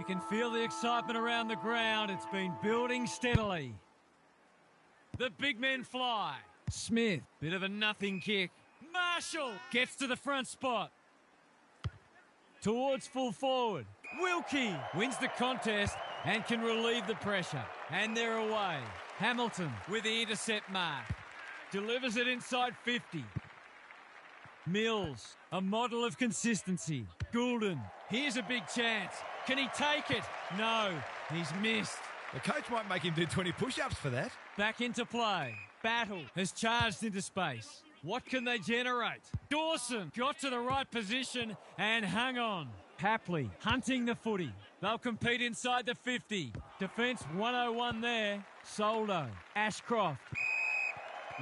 can feel the excitement around the ground. It's been building steadily. The big men fly. Smith, bit of a nothing kick. Marshall gets to the front spot. Towards full forward. Wilkie wins the contest and can relieve the pressure. And they're away. Hamilton with the intercept mark. Delivers it inside 50. Mills, a model of consistency. Goulden, here's a big chance. Can he take it? No, he's missed. The coach might make him do 20 push-ups for that. Back into play. Battle has charged into space. What can they generate? Dawson got to the right position and hung on. Hapley hunting the footy. They'll compete inside the 50. Defence 101 there. Soldo. Ashcroft.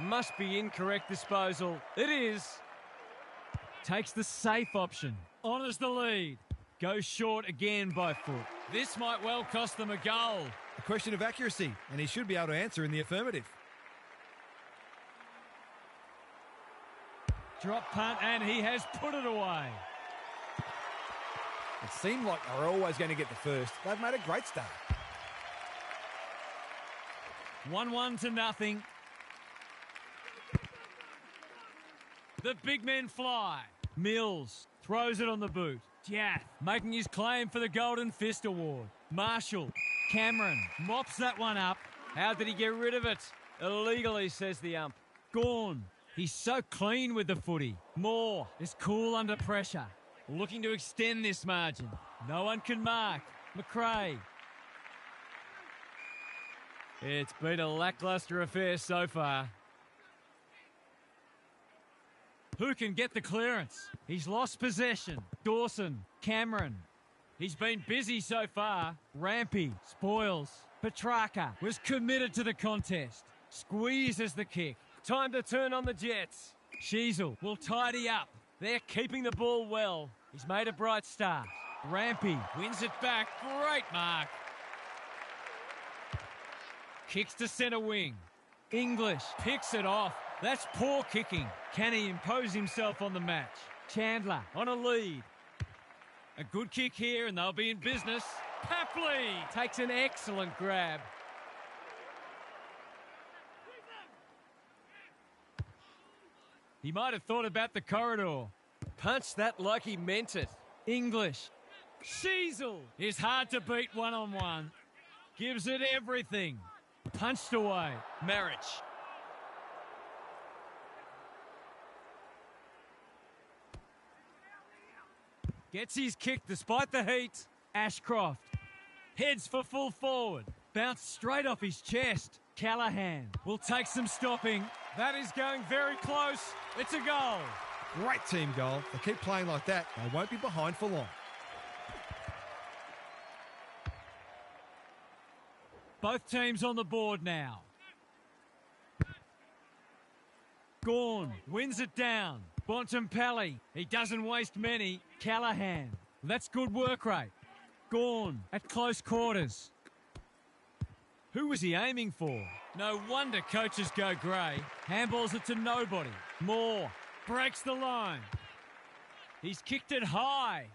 Must be incorrect disposal. It is. Takes the safe option. Honours the lead. Goes short again by foot. This might well cost them a goal. A question of accuracy, and he should be able to answer in the affirmative. Drop punt, and he has put it away. It seemed like they were always going to get the first. They've made a great start. 1-1 to nothing. The big men fly. Mills throws it on the boot. Jaff making his claim for the Golden Fist Award. Marshall. Cameron mops that one up. How did he get rid of it? Illegally, says the ump. Gawn. He's so clean with the footy. Moore is cool under pressure. Looking to extend this margin. No one can mark. McRae. It's been a lacklustre affair so far. Who can get the clearance? He's lost possession. Dawson. Cameron. He's been busy so far. Rampy. Spoils. Petrarca was committed to the contest. Squeezes the kick. Time to turn on the Jets. Sheasel will tidy up. They're keeping the ball well. He's made a bright start. Rampy wins it back. Great mark. Kicks to centre wing. English picks it off. That's poor kicking. Can he impose himself on the match? Chandler on a lead. A good kick here and they'll be in business. Papley takes an excellent grab. He might have thought about the corridor. Punched that like he meant it. English. Sheasel is hard to beat one-on-one. Gives it everything. Punched away. Marriage. Gets his kick despite the heat. Ashcroft. Heads for full forward. Bounced straight off his chest. Callahan will take some stopping. That is going very close. It's a goal. Great team goal. They keep playing like that, they won't be behind for long. Both teams on the board now. Gawn wins it down. Bontempelli, he doesn't waste many. Callahan, that's good work rate. Gawn at close quarters. Who was he aiming for? No wonder coaches go grey. Handballs it to nobody. Moore breaks the line. He's kicked it high.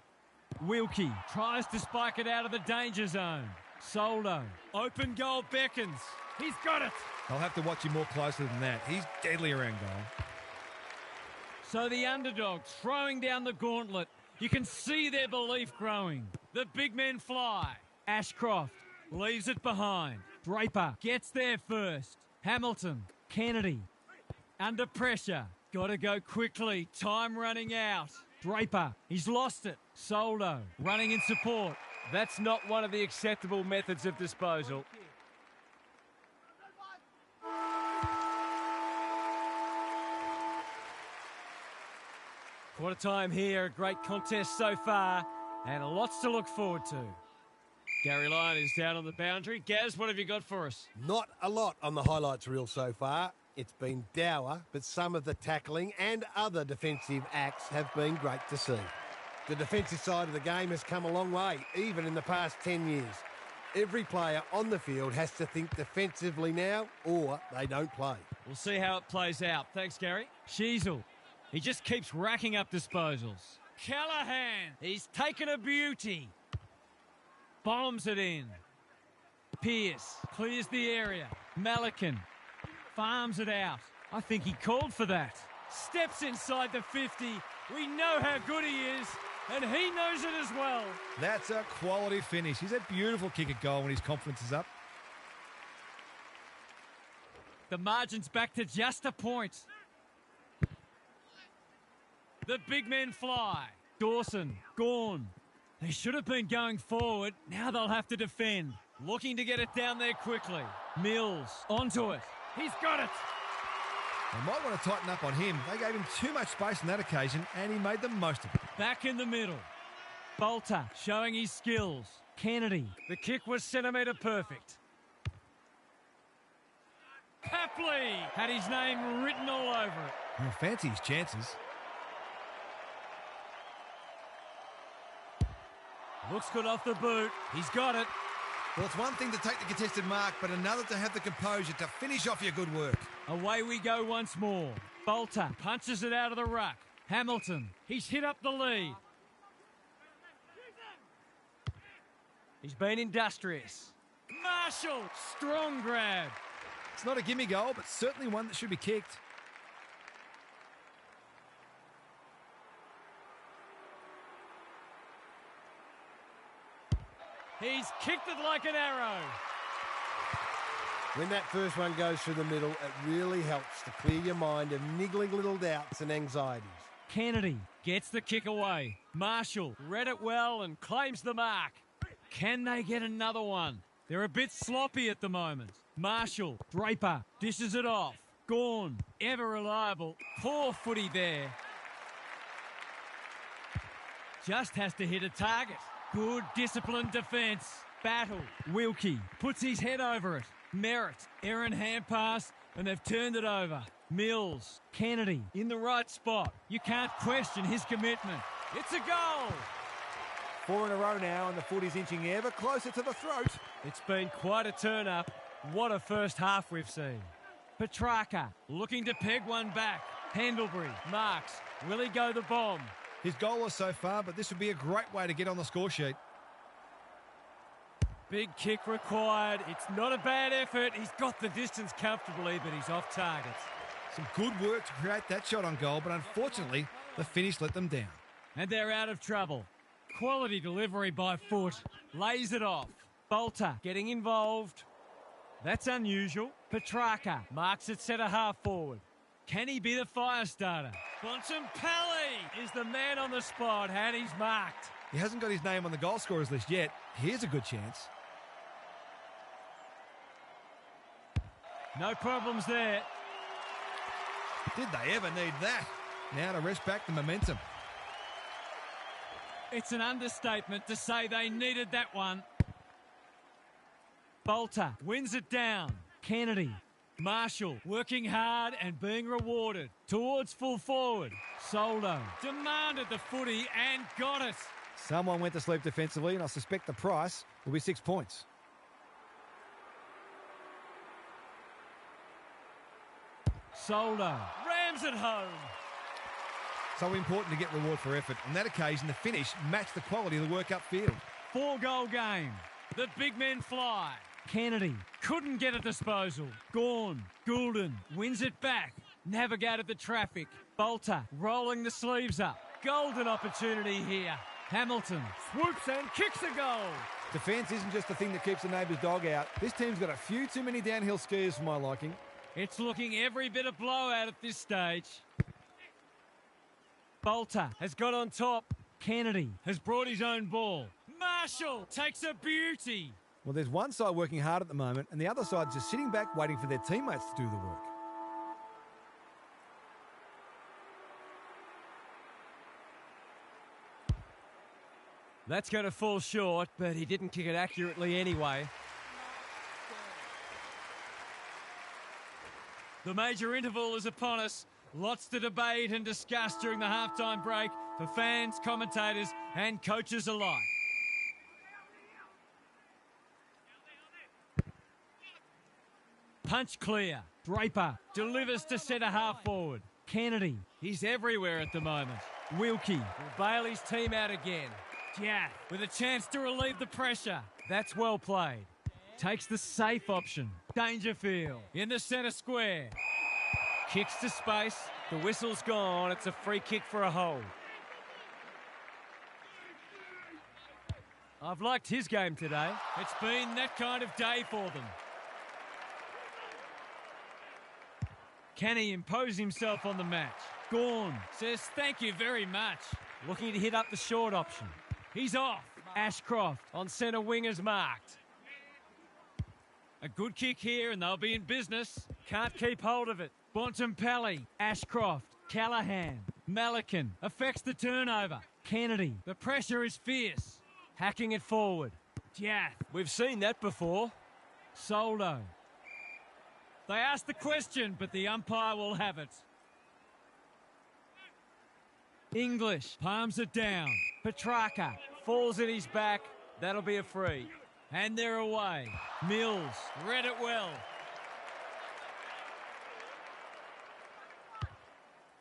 Wilkie tries to spike it out of the danger zone. Soldo, open goal beckons. He's got it. I'll have to watch him more closely than that. He's deadly around goal. So the underdogs throwing down the gauntlet. You can see their belief growing. The big men fly. Ashcroft leaves it behind. Draper gets there first. Hamilton, Kennedy, under pressure. Got to go quickly. Time running out. Draper, he's lost it. Soldo running in support. That's not one of the acceptable methods of disposal. Quarter time here, a great contest so far, and lots to look forward to. Gary Lyon is down on the boundary. Gaz, what have you got for us? Not a lot on the highlights reel so far. It's been dour, but some of the tackling and other defensive acts have been great to see. The defensive side of the game has come a long way, even in the past 10 years. Every player on the field has to think defensively now, or they don't play. We'll see how it plays out. Thanks, Gary. Sheasel, he just keeps racking up disposals. Callahan, he's taken a beauty. bombs it in. Pearce clears the area. Malikan farms it out. I think he called for that. Steps inside the 50. We know how good he is, and he knows it as well. That's a quality finish. He's a beautiful kick at goal when his confidence is up. The margin's back to just a point. The big men fly. Dawson, Gawn. They should have been going forward. Now they'll have to defend. Looking to get it down there quickly. Mills, onto it. He's got it. They might want to tighten up on him. They gave him too much space on that occasion, and he made the most of it. Back in the middle. Bolter showing his skills. Kennedy. The kick was centimetre perfect. Papley had his name written all over it. He'll fancy his chances. Looks good off the boot. He's got it. Well, it's one thing to take the contested mark, but another to have the composure to finish off your good work. Away we go once more. Bolter punches it out of the ruck. Hamilton, he's hit up the lead. He's been industrious. Marshall, strong grab. It's not a gimme goal, but certainly one that should be kicked. He's kicked it like an arrow. When that first one goes through the middle, it really helps to clear your mind of niggling little doubts and anxieties. Kennedy gets the kick away. Marshall read it well and claims the mark. Can they get another one? They're a bit sloppy at the moment. Marshall, Draper, dishes it off. Gawn, ever reliable. Poor footy there. Just has to hit a target. Good disciplined defence. Battle. Wilkie puts his head over it. Merritt, errant hand pass, and they've turned it over. Mills, Kennedy, in the right spot. You can't question his commitment. It's a goal. 4 in a row now, and the footy's inching ever closer to the throat. It's been quite a turn-up. What a first half we've seen. Petrarca looking to peg one back. Pendlebury marks. Will he go the bomb? He's goalless so far, but this would be a great way to get on the score sheet. Big kick required. It's not a bad effort. He's got the distance comfortably, but he's off target. Some good work to create that shot on goal, but unfortunately, the finish let them down. And they're out of trouble. Quality delivery by foot. Lays it off. Bolter getting involved. That's unusual. Petrarca marks it centre half forward. Can he be the fire starter? Bontempelli is the man on the spot, and he's marked. He hasn't got his name on the goal scorers list yet. Here's a good chance. No problems there. Did they ever need that? Now to rest back the momentum. It's an understatement to say they needed that one. Bolter wins it down. Kennedy. Marshall working hard and being rewarded. Towards full forward. Soldo demanded the footy and got it. Someone went to sleep defensively, and I suspect the price will be 6 points. Soldo rams it home. So important to get reward for effort. On that occasion, the finish matched the quality of the work upfield. 4-goal game. The big men fly. Kennedy couldn't get a disposal. Gawn, Goulden wins it back. Navigated the traffic. Bolter rolling the sleeves up. Golden opportunity here. Hamilton swoops and kicks a goal. Defence isn't just the thing that keeps the neighbour's dog out. This team's got a few too many downhill skiers for my liking. It's looking every bit of blowout at this stage. Bolter has got on top. Kennedy has brought his own ball. Marshall takes a beauty. Well, there's one side working hard at the moment, and the other side's just sitting back waiting for their teammates to do the work. That's going to fall short, but he didn't kick it accurately anyway. The major interval is upon us. Lots to debate and discuss during the halftime break for fans, commentators and coaches alike. Punch clear. Draper delivers to centre half forward. Kennedy, he's everywhere at the moment. Wilkie will bail his team out again. Jack with a chance to relieve the pressure. That's well played. Takes the safe option. Dangerfield in the centre square. Kicks to space. The whistle's gone. It's a free kick for a hold. I've liked his game today. It's been that kind of day for them. Can he impose himself on the match? Gawn says thank you very much. Looking to hit up the short option. He's off. Ashcroft on centre wing is marked. A good kick here and they'll be in business. Can't keep hold of it. Bontempelli, Ashcroft, Callahan, Malikan affects the turnover. Kennedy, the pressure is fierce. Hacking it forward. Jath, we've seen that before. Soldo. They asked the question, but the umpire will have it. English palms it down. Petrarca falls at his back. That'll be a free. And they're away. Mills read it well.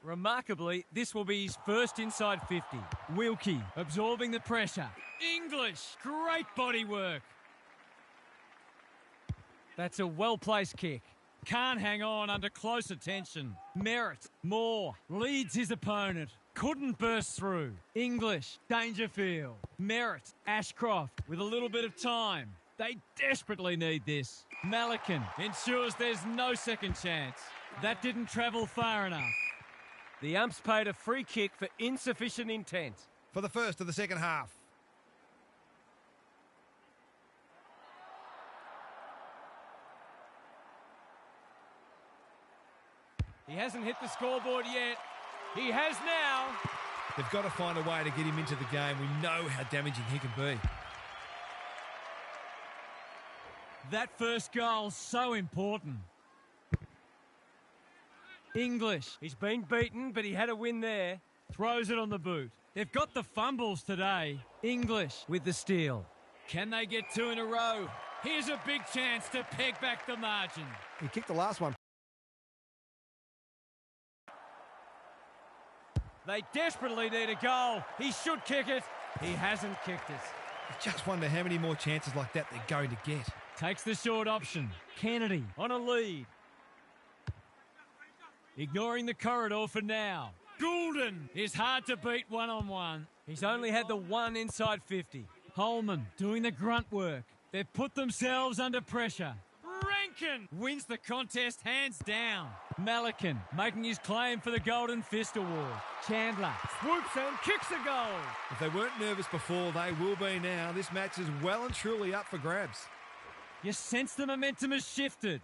Remarkably, this will be his first inside 50. Wilkie absorbing the pressure. English, great body work. That's a well-placed kick. Can't hang on under close attention. Merritt, Moore, leads his opponent. Couldn't burst through. English, Dangerfield, Merritt, Ashcroft with a little bit of time. They desperately need this. Malikan ensures there's no second chance. That didn't travel far enough. The umps paid a free kick for insufficient intent. For the first of the second half. He hasn't hit the scoreboard yet. He has now. They've got to find a way to get him into the game. We know how damaging he can be. That first goal's so important. English. He's been beaten, but he had a win there. Throws it on the boot. They've got the fumbles today. English with the steal. Can they get two in a row? Here's a big chance to peg back the margin. He kicked the last one. They desperately need a goal. He should kick it. He hasn't kicked it. I just wonder how many more chances like that they're going to get. Takes the short option. Kennedy on a lead. Ignoring the corridor for now. Goulden is hard to beat one-on-one. He's only had the one inside 50. Holman doing the grunt work. They've put themselves under pressure. Rankin wins the contest hands down. Malikan making his claim for the Golden Fist Award. Chandler swoops and kicks a goal. If they weren't nervous before, they will be now. This match is well and truly up for grabs. You sense the momentum has shifted.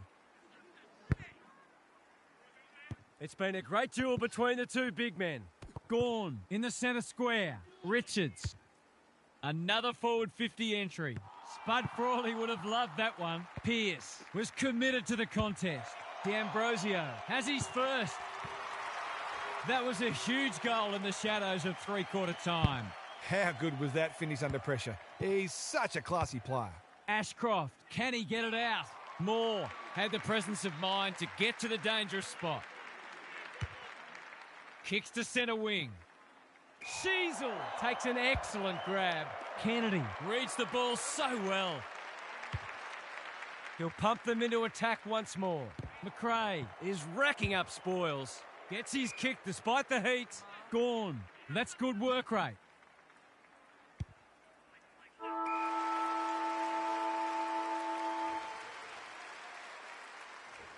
It's been a great duel between the two big men. Gawn in the centre square. Richards. Another forward 50 entry. Spud Frawley would have loved that one. Pearce was committed to the contest. D'Ambrosio has his first. That was a huge goal in the shadows of three-quarter time. How good was that finish under pressure? He's such a classy player. Ashcroft, can he get it out? Moore had the presence of mind to get to the dangerous spot. Kicks to centre wing. Sheasel takes an excellent grab. Kennedy reads the ball so well. He'll pump them into attack once more. McRae is racking up spoils. Gets his kick despite the heat. Gawn. That's good work rate.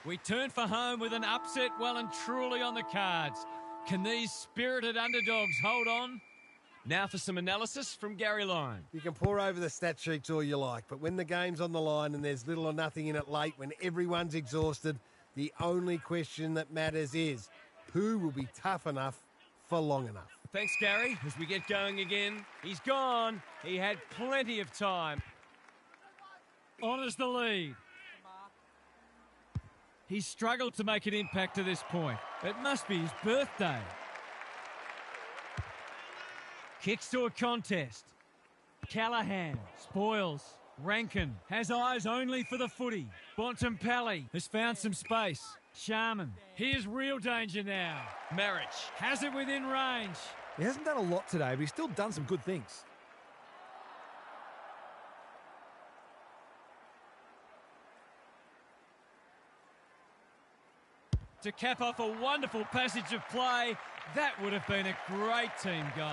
We turn for home with an upset well and truly on the cards. Can these spirited underdogs hold on? Now for some analysis from Gary Lyon. You can pour over the stat sheets all you like, but when the game's on the line and there's little or nothing in it late, when everyone's exhausted, the only question that matters is who will be tough enough for long enough. Thanks, Gary. As we get going again, he's gone. He had plenty of time. Honours the lead. He's struggled to make an impact to this point. It must be his birthday. Kicks to a contest. Callahan spoils. Rankin has eyes only for the footy. Bontempelli has found some space. Sharman, here's real danger now. Marriage has it within range. He hasn't done a lot today, but he's still done some good things. To cap off a wonderful passage of play, that would have been a great team goal.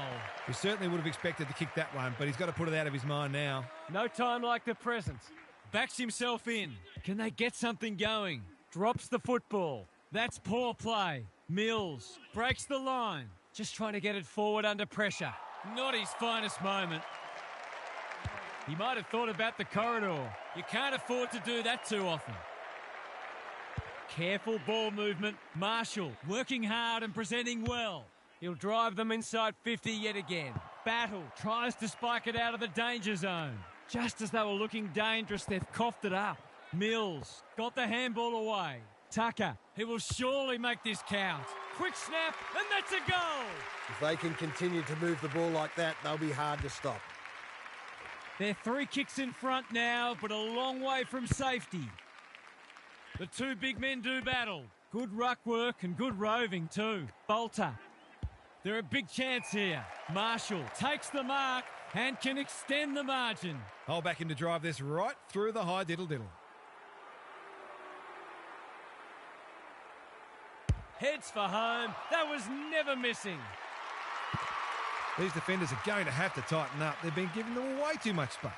We certainly would have expected to kick that one, but he's got to put it out of his mind now. No time like the present. Backs himself in. Can they get something going? Drops the football. That's poor play. Mills breaks the line. Just trying to get it forward under pressure. Not his finest moment. He might have thought about the corridor. You can't afford to do that too often. Careful ball movement. Marshall working hard and presenting well. He'll drive them inside 50 yet again. Battle tries to spike it out of the danger zone. Just as they were looking dangerous, they've coughed it up. Mills got the handball away. Tucker, he will surely make this count. Quick snap, and that's a goal! If they can continue to move the ball like that, they'll be hard to stop. They're 3 kicks in front now, but a long way from safety. The 2 big men do battle. Good ruck work and good roving too. Bolter. They're a big chance here. Marshall takes the mark and can extend the margin. I'll back him to drive this right through the high diddle-diddle. Heads for home. That was never missing. These defenders are going to have to tighten up. They've been giving them way too much space.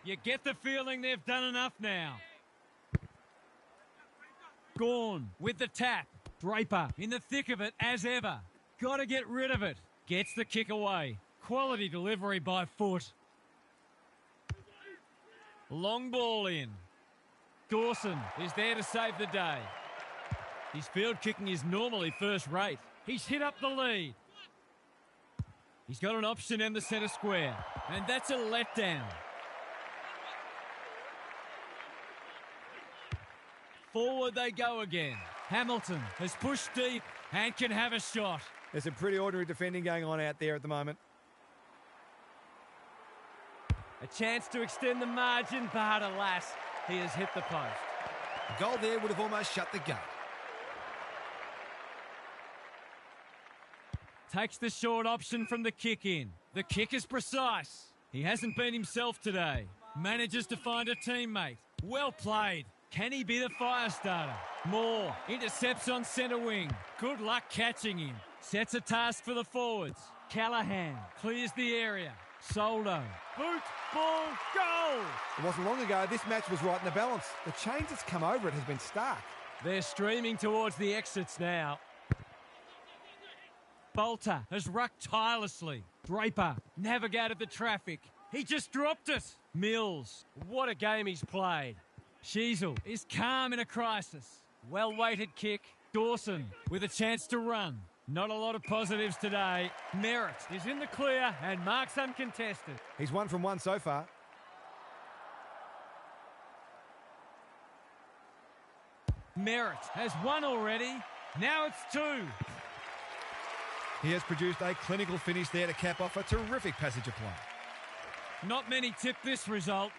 You get the feeling they've done enough now. Gawn with the tap. Draper in the thick of it as ever. Got to get rid of it. Gets the kick away. Quality delivery by foot. Long ball in. Dawson is there to save the day. His field kicking is normally first rate. He's hit up the lead. He's got an option in the centre square. And that's a letdown. Forward they go again. Hamilton has pushed deep and can have a shot. There's some pretty ordinary defending going on out there at the moment. A chance to extend the margin, but alas, he has hit the post. A goal there would have almost shut the gate. Takes the short option from the kick in. The kick is precise. He hasn't been himself today. Manages to find a teammate. Well played. Can he be the fire starter? Moore intercepts on centre wing. Good luck catching him. Sets a task for the forwards. Callahan clears the area. Soldo. Boot, ball, goal! It wasn't long ago this match was right in the balance. The change that's come over it has been stark. They're streaming towards the exits now. Bolter has rucked tirelessly. Draper navigated the traffic. He just dropped it. Mills, what a game he's played. Sheasel is calm in a crisis. Well-weighted kick. Dawson with a chance to run. Not a lot of positives today. Merritt is in the clear and marks uncontested. He's 1 from 1 so far. Merritt has 1 already. Now it's 2. He has produced a clinical finish there to cap off a terrific passage of play. Not many tip this result.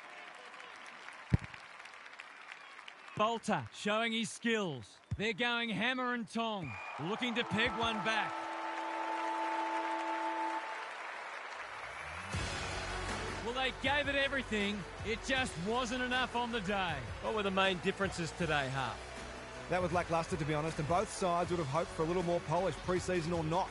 Bolter showing his skills. They're going hammer and tong, looking to peg one back. Well, they gave it everything. It just wasn't enough on the day. What were the main differences today, Harp? That was lacklustre, to be honest, and both sides would have hoped for a little more polish, pre-season or not.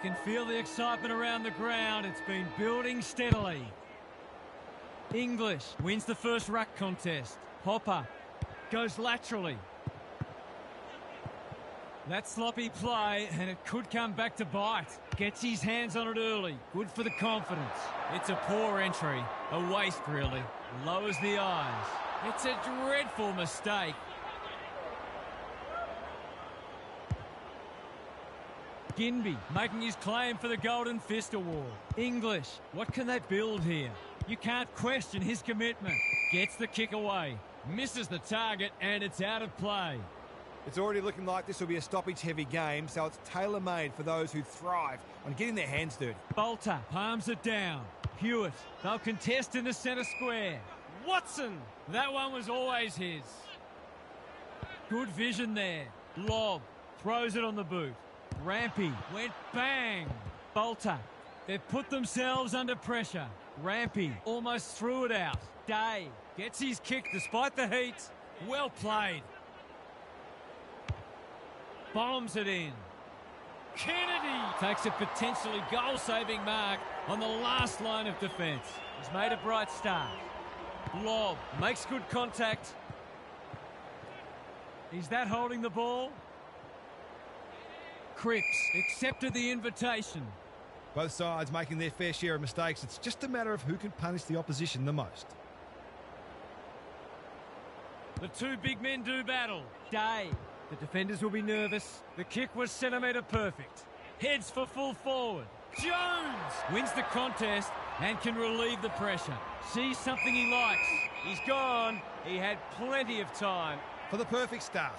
You can feel the excitement around the ground. It's been building steadily. English wins the first ruck contest. Hopper goes laterally. That sloppy play, and it could come back to bite. Gets his hands on it early. Good for the confidence. It's a poor entry. A waste, really. Lowers the eyes. It's a dreadful mistake. Ginby making his claim for the Golden Fist Award. English, what can they build here? You can't question his commitment. Gets the kick away. Misses the target, and it's out of play. It's already looking like this will be a stoppage-heavy game, so it's tailor-made for those who thrive on getting their hands dirty. Bolter palms it down. Hewitt, they'll contest in the centre square. Watson, that one was always his. Good vision there. Lob, throws it on the boot. Rampy went bang. Bolter, they've put themselves under pressure. Rampy almost threw it out. Day gets his kick despite the heat. Well played. Bombs it in. Kennedy takes a potentially goal-saving mark on the last line of defence. He's made a bright start. Lob makes good contact. Is that holding the ball? Cripps accepted the invitation. Both sides making their fair share of mistakes. It's just a matter of who can punish the opposition the most. The two big men do battle. Day. The defenders will be nervous. The kick was centimetre perfect. Heads for full forward. Jones wins the contest and can relieve the pressure. Sees something he likes. He's gone. He had plenty of time. For the perfect start.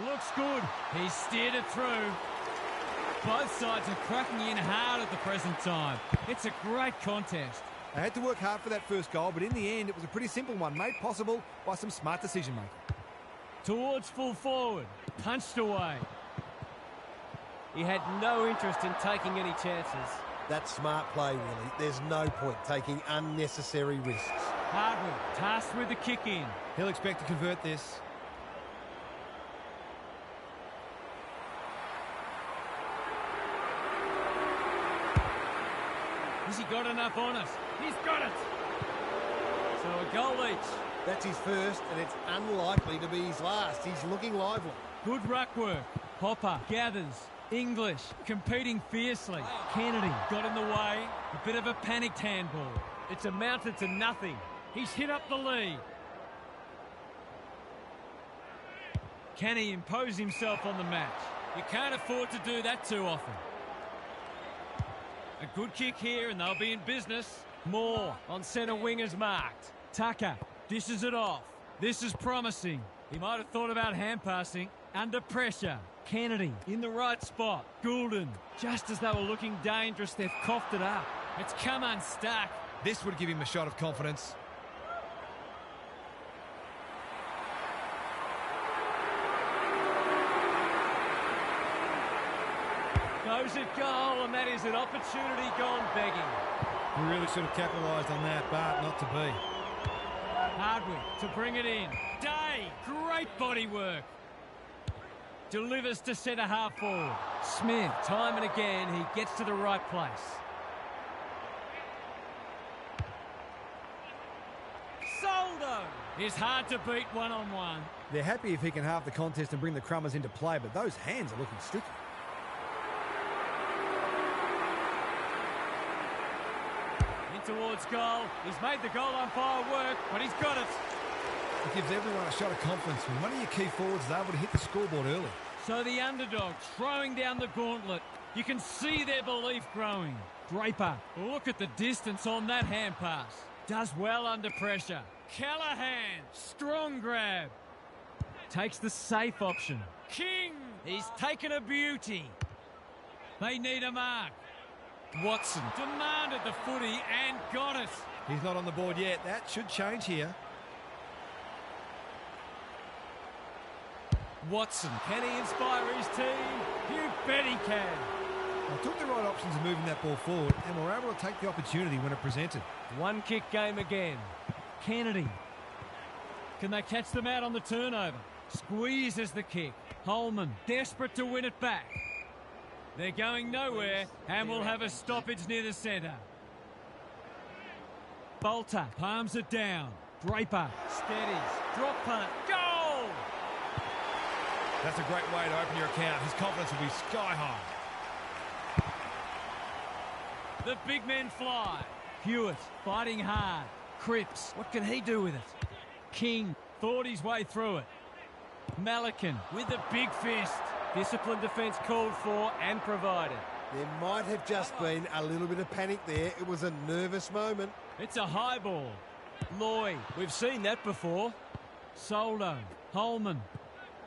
Looks good. He steered it through. Both sides are cracking in hard at the present time. It's a great contest. They had to work hard for that first goal, but in the end, it was a pretty simple one, made possible by some smart decision-making. Towards full forward. Punched away. He had no interest in taking any chances. That's smart play, really. There's no point taking unnecessary risks. Hardwick tasked with the kick in. He'll expect to convert this. Has he got enough on it? He's got it! So a goal each. That's his first, and it's unlikely to be his last. He's looking lively. Good ruck work. Hopper gathers. English competing fiercely. Kennedy got in the way. A bit of a panicked handball. It's amounted to nothing. He's hit up the lead. Can he impose himself on the match? You can't afford to do that too often. A good kick here and they'll be in business. Moore on centre wing is marked. Tucker dishes it off. This is promising. He might have thought about hand passing. Under pressure. Kennedy in the right spot. Goulden, just as they were looking dangerous, they've coughed it up. It's come unstuck. This would give him a shot of confidence. Goes at goal, and that is an opportunity gone begging. He really should have capitalised on that, but not to be. Hardwick to bring it in. Day, great body work. Delivers to centre half forward. Smith, time and again, he gets to the right place. Soldo is hard to beat one-on-one. They're happy if he can halve the contest and bring the Crummers into play, but those hands are looking sticky. Towards goal. He's made the goal umpire work, but he's got it. It gives everyone a shot of confidence when one of your key forwards is able to hit the scoreboard early. So the underdog throwing down the gauntlet. You can see their belief growing. Draper, look at the distance on that hand pass. Does well under pressure. Callahan, strong grab. Takes the safe option. King, he's taken a beauty. They need a mark. Watson demanded the footy and got it. He's not on the board yet. That should change here. Watson, can he inspire his team? You bet he can. They took the right options in moving that ball forward and were able to take the opportunity when it presented. One kick game again. Kennedy. Can they catch them out on the turnover? Squeezes the kick. Holman, desperate to win it back. They're going nowhere and will have a stoppage near the centre. Bolter palms it down. Draper steadies. Drop punt. Goal! That's a great way to open your account. His confidence will be sky high. The big men fly. Hewitt fighting hard. Cripps, what can he do with it? King thought his way through it. Malikan with the big fist. Disciplined defence called for and provided. There might have just been a little bit of panic there. It was a nervous moment. It's a high ball. Lloyd, we've seen that before. Soldo, Holman,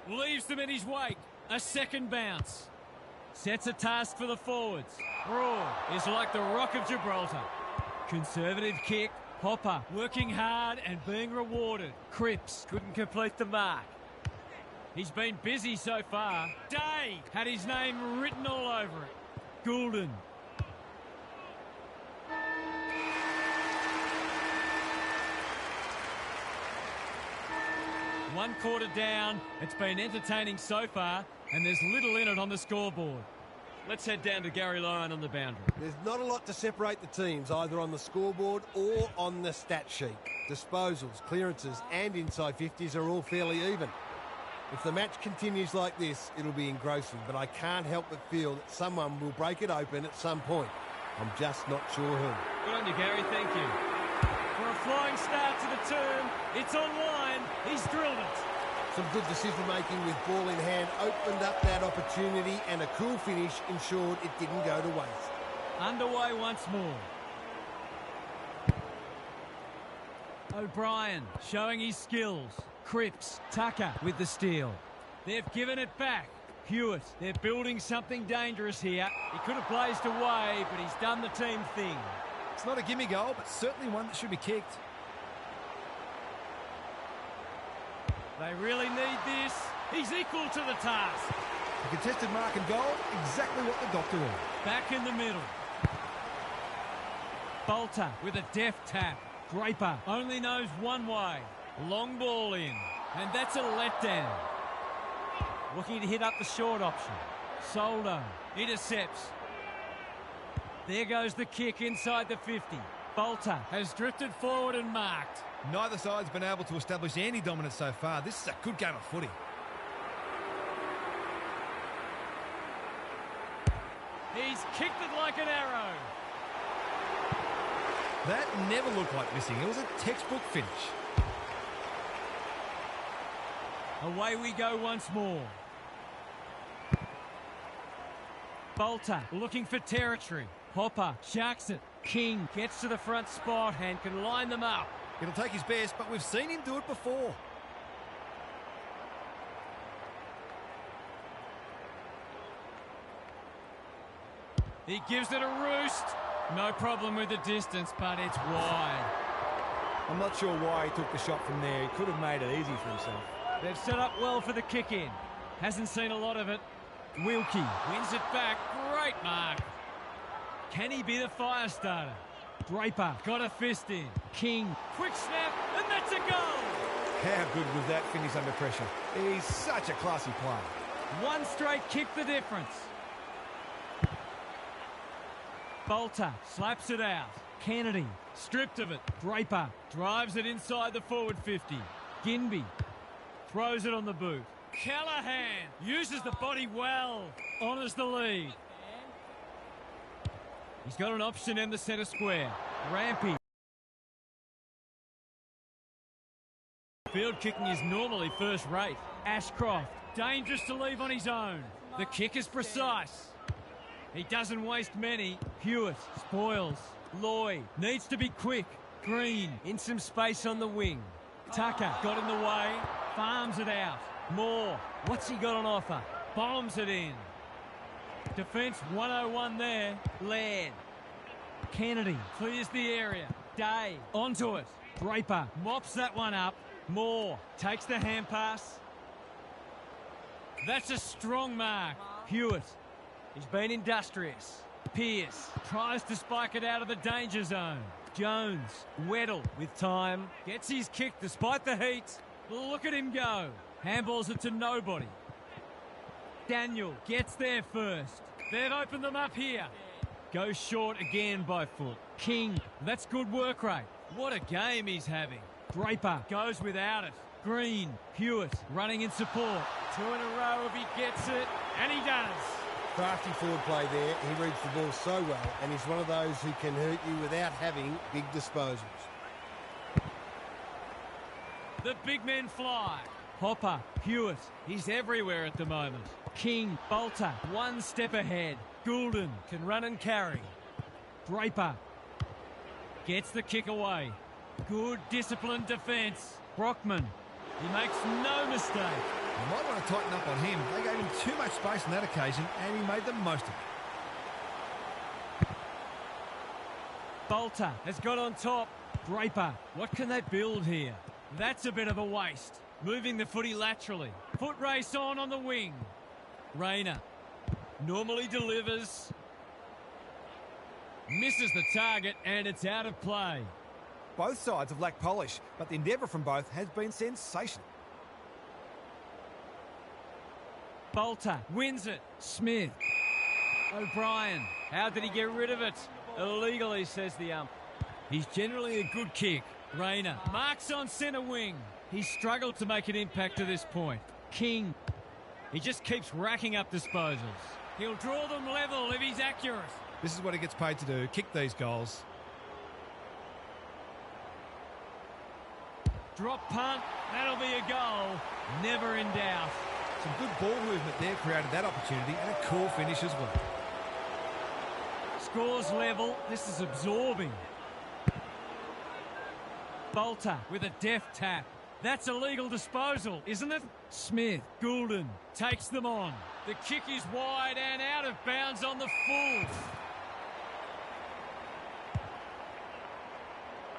leaves them in his wake. A second bounce. Sets a task for the forwards. Broad is like the Rock of Gibraltar. Conservative kick. Hopper working hard and being rewarded. Cripps couldn't complete the mark. He's been busy so far. Day had his name written all over it. Goulden. One quarter down. It's been entertaining so far, and there's little in it on the scoreboard. Let's head down to Gary Lyon on the boundary. There's not a lot to separate the teams, either on the scoreboard or on the stat sheet. Disposals, clearances and inside 50s are all fairly even. If the match continues like this, it'll be engrossing, but I can't help but feel that someone will break it open at some point. I'm just not sure who. Good on you, Gary. Thank you. For a flying start to the term, it's online. He's drilled it. Some good decision-making with ball in hand opened up that opportunity, and a cool finish ensured it didn't go to waste. Underway once more. O'Brien showing his skills. Cripps, Tucker with the steal. They've given it back. Hewitt, they're building something dangerous here. He could have blazed away, but he's done the team thing. It's not a gimme goal, but certainly one that should be kicked. They really need this. He's equal to the task. A contested mark and goal, exactly what the doctor ordered. Back in the middle. Bolter with a deft tap. Draper only knows one way. Long ball in. And that's a letdown. Looking to hit up the short option. Soldo intercepts. There goes the kick inside the 50. Bolter has drifted forward and marked. Neither side's been able to establish any dominance so far. This is a good game of footy. He's kicked it like an arrow. That never looked like missing. It was a textbook finish. Away we go once more. Bolter looking for territory. Hopper sharks it. King gets to the front spot and can line them up. It'll take his best, but we've seen him do it before. He gives it a roost. No problem with the distance, but it's wide. I'm not sure why he took the shot from there. He could have made it easy for himself. They've set up well for the kick-in. Hasn't seen a lot of it. Wilkie wins it back. Great mark. Can he be the fire starter? Draper got a fist in. King, quick snap, and that's a goal. How good was that finish under pressure? He's such a classy player. One straight kick the difference. Bolter slaps it out. Kennedy stripped of it. Draper drives it inside the forward 50. Ginby throws it on the boot. Callahan uses the body well. Honours the lead. He's got an option in the centre square. Rampy. Field kicking is normally first rate. Ashcroft, dangerous to leave on his own. The kick is precise. He doesn't waste many. Hewitt spoils. Lloyd needs to be quick. Green in some space on the wing. Tucker got in the way. Farms it out. Moore, what's he got on offer? Bombs it in. Defence 101 there. Laird. Kennedy clears the area. Day onto it. Draper mops that one up. Moore takes the hand pass. That's a strong mark. Hewitt, he's been industrious. Pearce tries to spike it out of the danger zone. Jones, Weddle with time. Gets his kick despite the heat. Look at him go. Handballs it to nobody. Daniel gets there first. They've opened them up here. Goes short again by foot. King, that's good work rate. What a game he's having. Draper goes without it. Green, Hewitt running in support. 2 in a row if he gets it, and he does. Crafty forward play there. He reads the ball so well, and he's one of those who can hurt you without having big disposals. The big men fly. Hopper, Hewitt, he's everywhere at the moment. King, Bolter, one step ahead. Goulden can run and carry. Draper gets the kick away. Good disciplined defence. Brockman, he makes no mistake. You might want to tighten up on him. They gave him too much space on that occasion, and he made the most of it. Bolter has got on top. Draper, what can they build here? That's a bit of a waste. Moving the footy laterally. Foot race on the wing. Rayner normally delivers. Misses the target, and it's out of play. Both sides have lacked polish, but the endeavour from both has been sensational. Bolter wins it. Smith. O'Brien. How did he get rid of it? Illegally, says the ump. He's generally a good kick. Rayner marks on centre wing. He's struggled to make an impact to this point. King. He just keeps racking up disposals. He'll draw them level if he's accurate. This is what he gets paid to do, kick these goals. Drop punt. That'll be a goal. Never in doubt. Some good ball movement there created that opportunity, and a cool finish as well. Scores level. This is absorbing. Bolter with a deft tap. That's a legal disposal, isn't it? Smith, Goulden takes them on. The kick is wide and out of bounds on the full.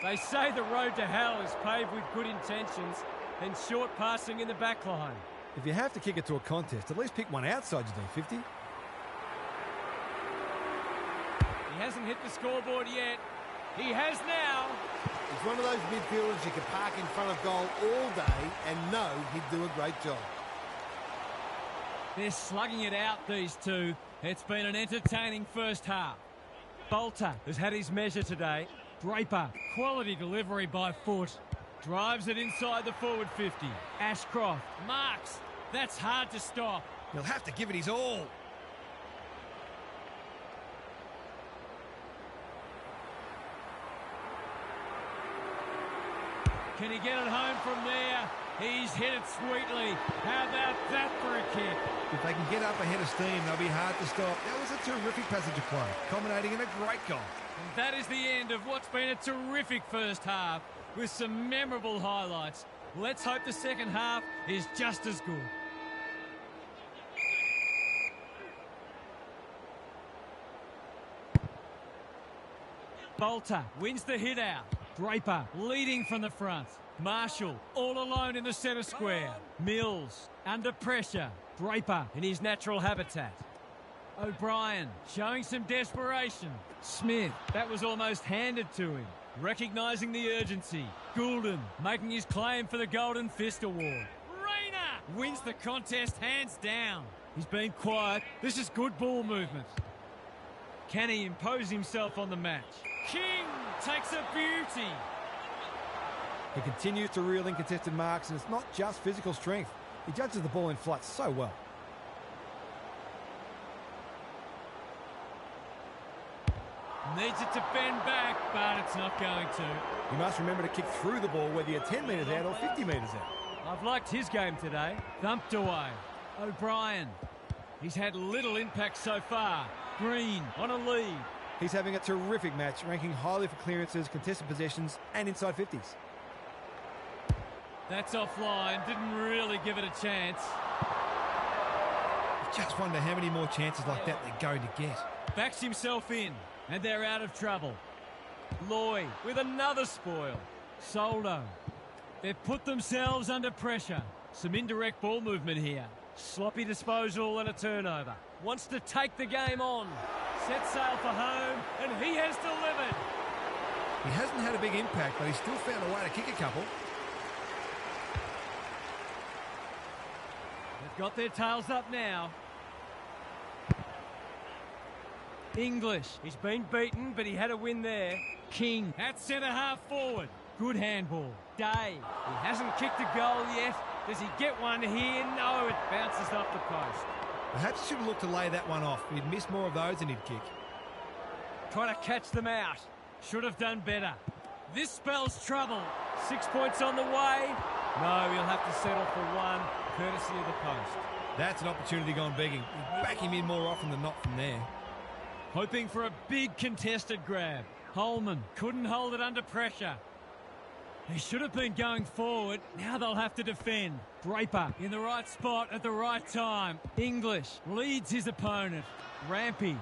They say the road to hell is paved with good intentions and short passing in the back line. If you have to kick it to a contest, at least pick one outside your D50. He hasn't hit the scoreboard yet. He has now. He's one of those midfielders you can park in front of goal all day and know he'd do a great job. They're slugging it out, these two. It's been an entertaining first half. Bolter has had his measure today. Draper, quality delivery by foot. Drives it inside the forward 50. Ashcroft marks. That's hard to stop. He'll have to give it his all. Can he get it home from there? He's hit it sweetly. How about that for a kick? If they can get up ahead of steam, they'll be hard to stop. That was a terrific passage of play, culminating in a great goal. And that is the end of what's been a terrific first half with some memorable highlights. Let's hope the second half is just as good. Bolter wins the hit out. Draper leading from the front. Marshall all alone in the centre square. Mills under pressure. Draper in his natural habitat. O'Brien showing some desperation. Smith, that was almost handed to him. Recognising the urgency. Goulden making his claim for the Golden Fist Award. Rayner wins the contest hands down. He's been quiet. This is good ball movement. Can he impose himself on the match? King takes a beauty. He continues to reel in contested marks, and it's not just physical strength. He judges the ball in flight so well. Needs it to bend back, but it's not going to. You must remember to kick through the ball whether you're 10 metres out or 50 metres out. I've liked his game today. Thumped away. O'Brien. He's had little impact so far. Green on a lead. He's having a terrific match, ranking highly for clearances, contested possessions and inside 50s. That's offline. Didn't really give it a chance. I just wonder how many more chances like that they're going to get. Backs himself in, and they're out of trouble. Lloyd with another spoil. Soldo. They've put themselves under pressure. Some indirect ball movement here. Sloppy disposal and a turnover. Wants to take the game on. Set sail for home, and he has delivered. He hasn't had a big impact, but he's still found a way to kick a couple. They've got their tails up now. English. He's been beaten, but he had a win there. King at centre-half forward. Good handball. Day. He hasn't kicked a goal yet. Does he get one here? No, it bounces off the post. Perhaps he should have looked to lay that one off. He'd miss more of those than he'd kick. Trying to catch them out. Should have done better. This spells trouble. 6 points on the way. No, he'll have to settle for one, courtesy of the post. That's an opportunity gone begging. He'd back him in more often than not from there. Hoping for a big contested grab. Holman couldn't hold it under pressure. He should have been going forward. Now they'll have to defend. Draper in the right spot at the right time. English leads his opponent. Rampy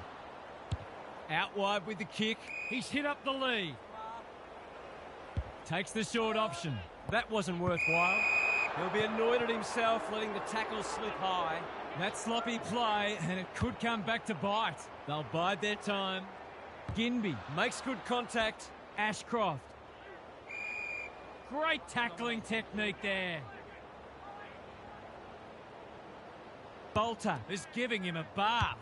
out wide with the kick. He's hit up the lead. Takes the short option. That wasn't worthwhile. He'll be annoyed at himself letting the tackle slip high. That sloppy play, and it could come back to bite. They'll bide their time. Ginby makes good contact. Ashcroft. Great tackling technique there. Bolter is giving him a bath.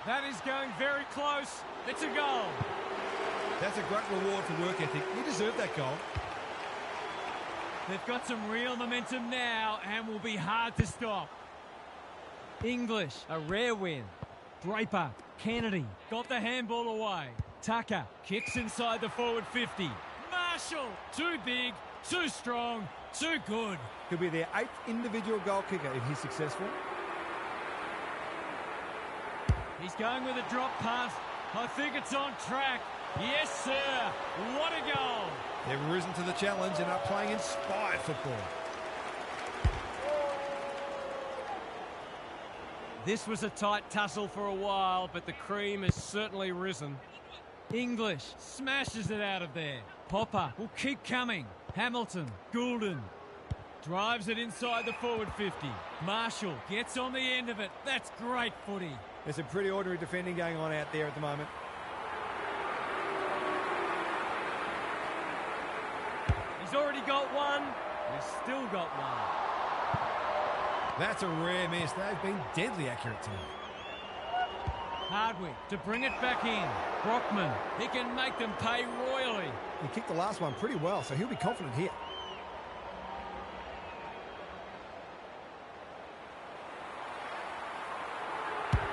That is going very close. It's a goal. That's a great reward for work ethic. He deserved that goal. They've got some real momentum now and will be hard to stop. English, a rare win. Draper, Kennedy, got the handball away. Tucker, kicks inside the forward 50. Marshall, too big, too strong, too good. Could be their 8th individual goal kicker if he's successful. He's going with a drop punt. I think it's on track. Yes, sir. What a goal. They've risen to the challenge and are playing inspired football. This was a tight tussle for a while, but the cream has certainly risen. English smashes it out of there. Popper will keep coming. Hamilton, Goulden, drives it inside the forward 50. Marshall gets on the end of it. That's great footy. There's some pretty ordinary defending going on out there at the moment. He's already got one. He's still got one. That's a rare miss. They've been deadly accurate tonight. Hardwick to bring it back in. Brockman, he can make them pay royally. He kicked the last one pretty well, so he'll be confident here.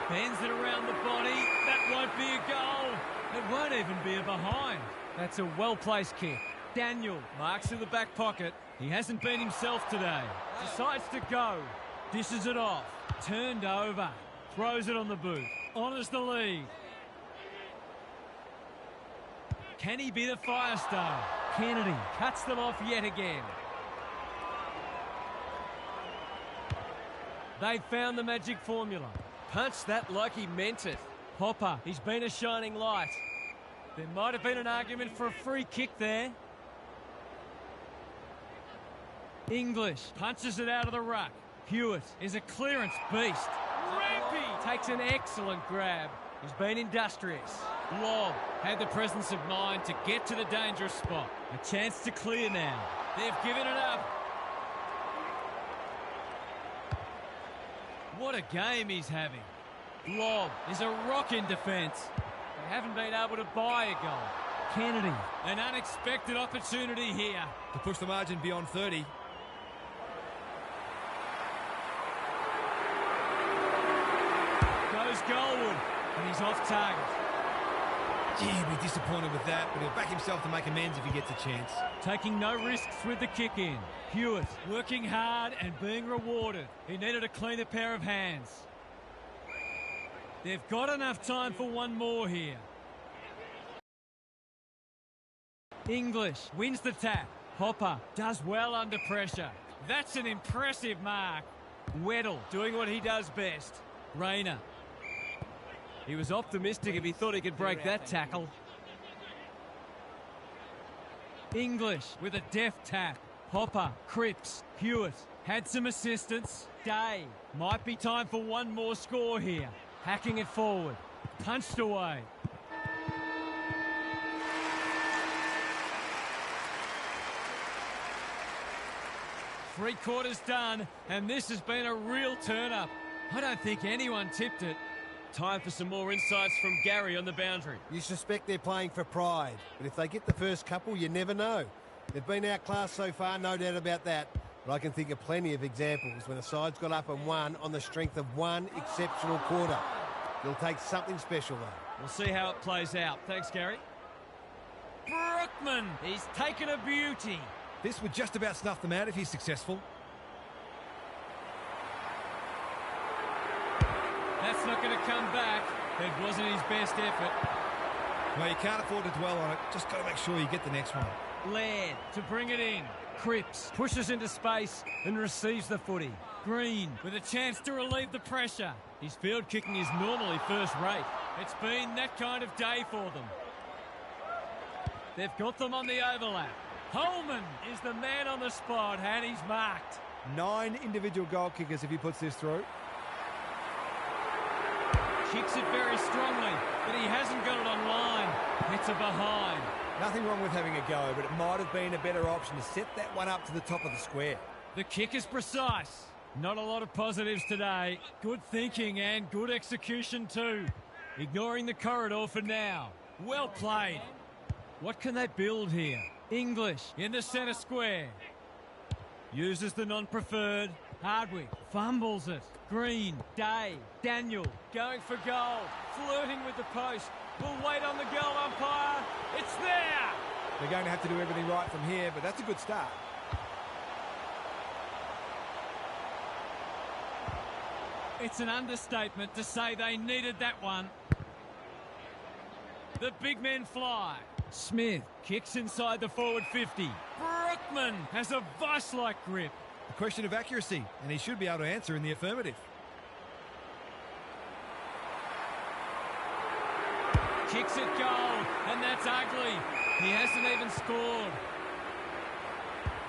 Bends it around the body. That won't be a goal. It won't even be a behind. That's a well-placed kick. Daniel marks in the back pocket. He hasn't been himself today. Decides to go. Dishes it off. Turned over. Throws it on the boot. Honours the lead. Can he be the fire star? Kennedy cuts them off yet again. They've found the magic formula. Punched that like he meant it. Hopper, he's been a shining light. There might have been an argument for a free kick there. English punches it out of the ruck. Hewitt is a clearance beast. Rampy takes an excellent grab. He's been industrious. Lobb had the presence of mind to get to the dangerous spot. A chance to clear now. They've given it up. What a game he's having. Lobb is a rock in defence. They haven't been able to buy a goal. Kennedy, an unexpected opportunity here. To push the margin beyond 30. Goes goalward, and he's off target. Gee, he'd be disappointed with that, but he'll back himself to make amends if he gets a chance. Taking no risks with the kick in. Hewitt working hard and being rewarded. He needed a cleaner pair of hands. They've got enough time for one more here. English wins the tap. Hopper does well under pressure. That's an impressive mark. Weddle doing what he does best. Rayner. He was optimistic if he thought he could break that tackle. English with a deft tap. Hopper, Cripps, Hewitt had some assistance. Day. Might be time for one more score here. Hacking it forward. Punched away. 3/4 done, and this has been a real turn-up. I don't think anyone tipped it. Time for some more insights from Gary on the boundary. You suspect they're playing for pride, but if they get the first couple, you never know. They've been outclassed so far, no doubt about that. But I can think of plenty of examples when a side's got up and won on the strength of one exceptional quarter. It'll take something special, though. We'll see how it plays out. Thanks, Gary. Brookman, he's taken a beauty. This would just about snuff them out if he's successful. That's not going to come back. It wasn't his best effort. Well, you can't afford to dwell on it. Just got to make sure you get the next one. Laird to bring it in. Cripps pushes into space and receives the footy. Green with a chance to relieve the pressure. His field kicking is normally first rate. It's been that kind of day for them. They've got them on the overlap. Holman is the man on the spot and he's marked. 9 individual goal kickers if he puts this through. Kicks it very strongly, but he hasn't got it on line. It's a behind. Nothing wrong with having a go, but it might have been a better option to set that one up to the top of the square. The kick is precise. Not a lot of positives today. Good thinking and good execution too. Ignoring the corridor for now. Well played. What can they build here? English in the centre square. Uses the non-preferred. Hardwick fumbles it. Green, Day, Daniel going for goal. Flirting with the post. We'll wait on the goal umpire. It's there! They're going to have to do everything right from here, but that's a good start. It's an understatement to say they needed that one. The big men fly. Smith kicks inside the forward 50. Brookman has a vice-like grip. A question of accuracy, and he should be able to answer in the affirmative. Kicks it goal, and that's ugly. He hasn't even scored.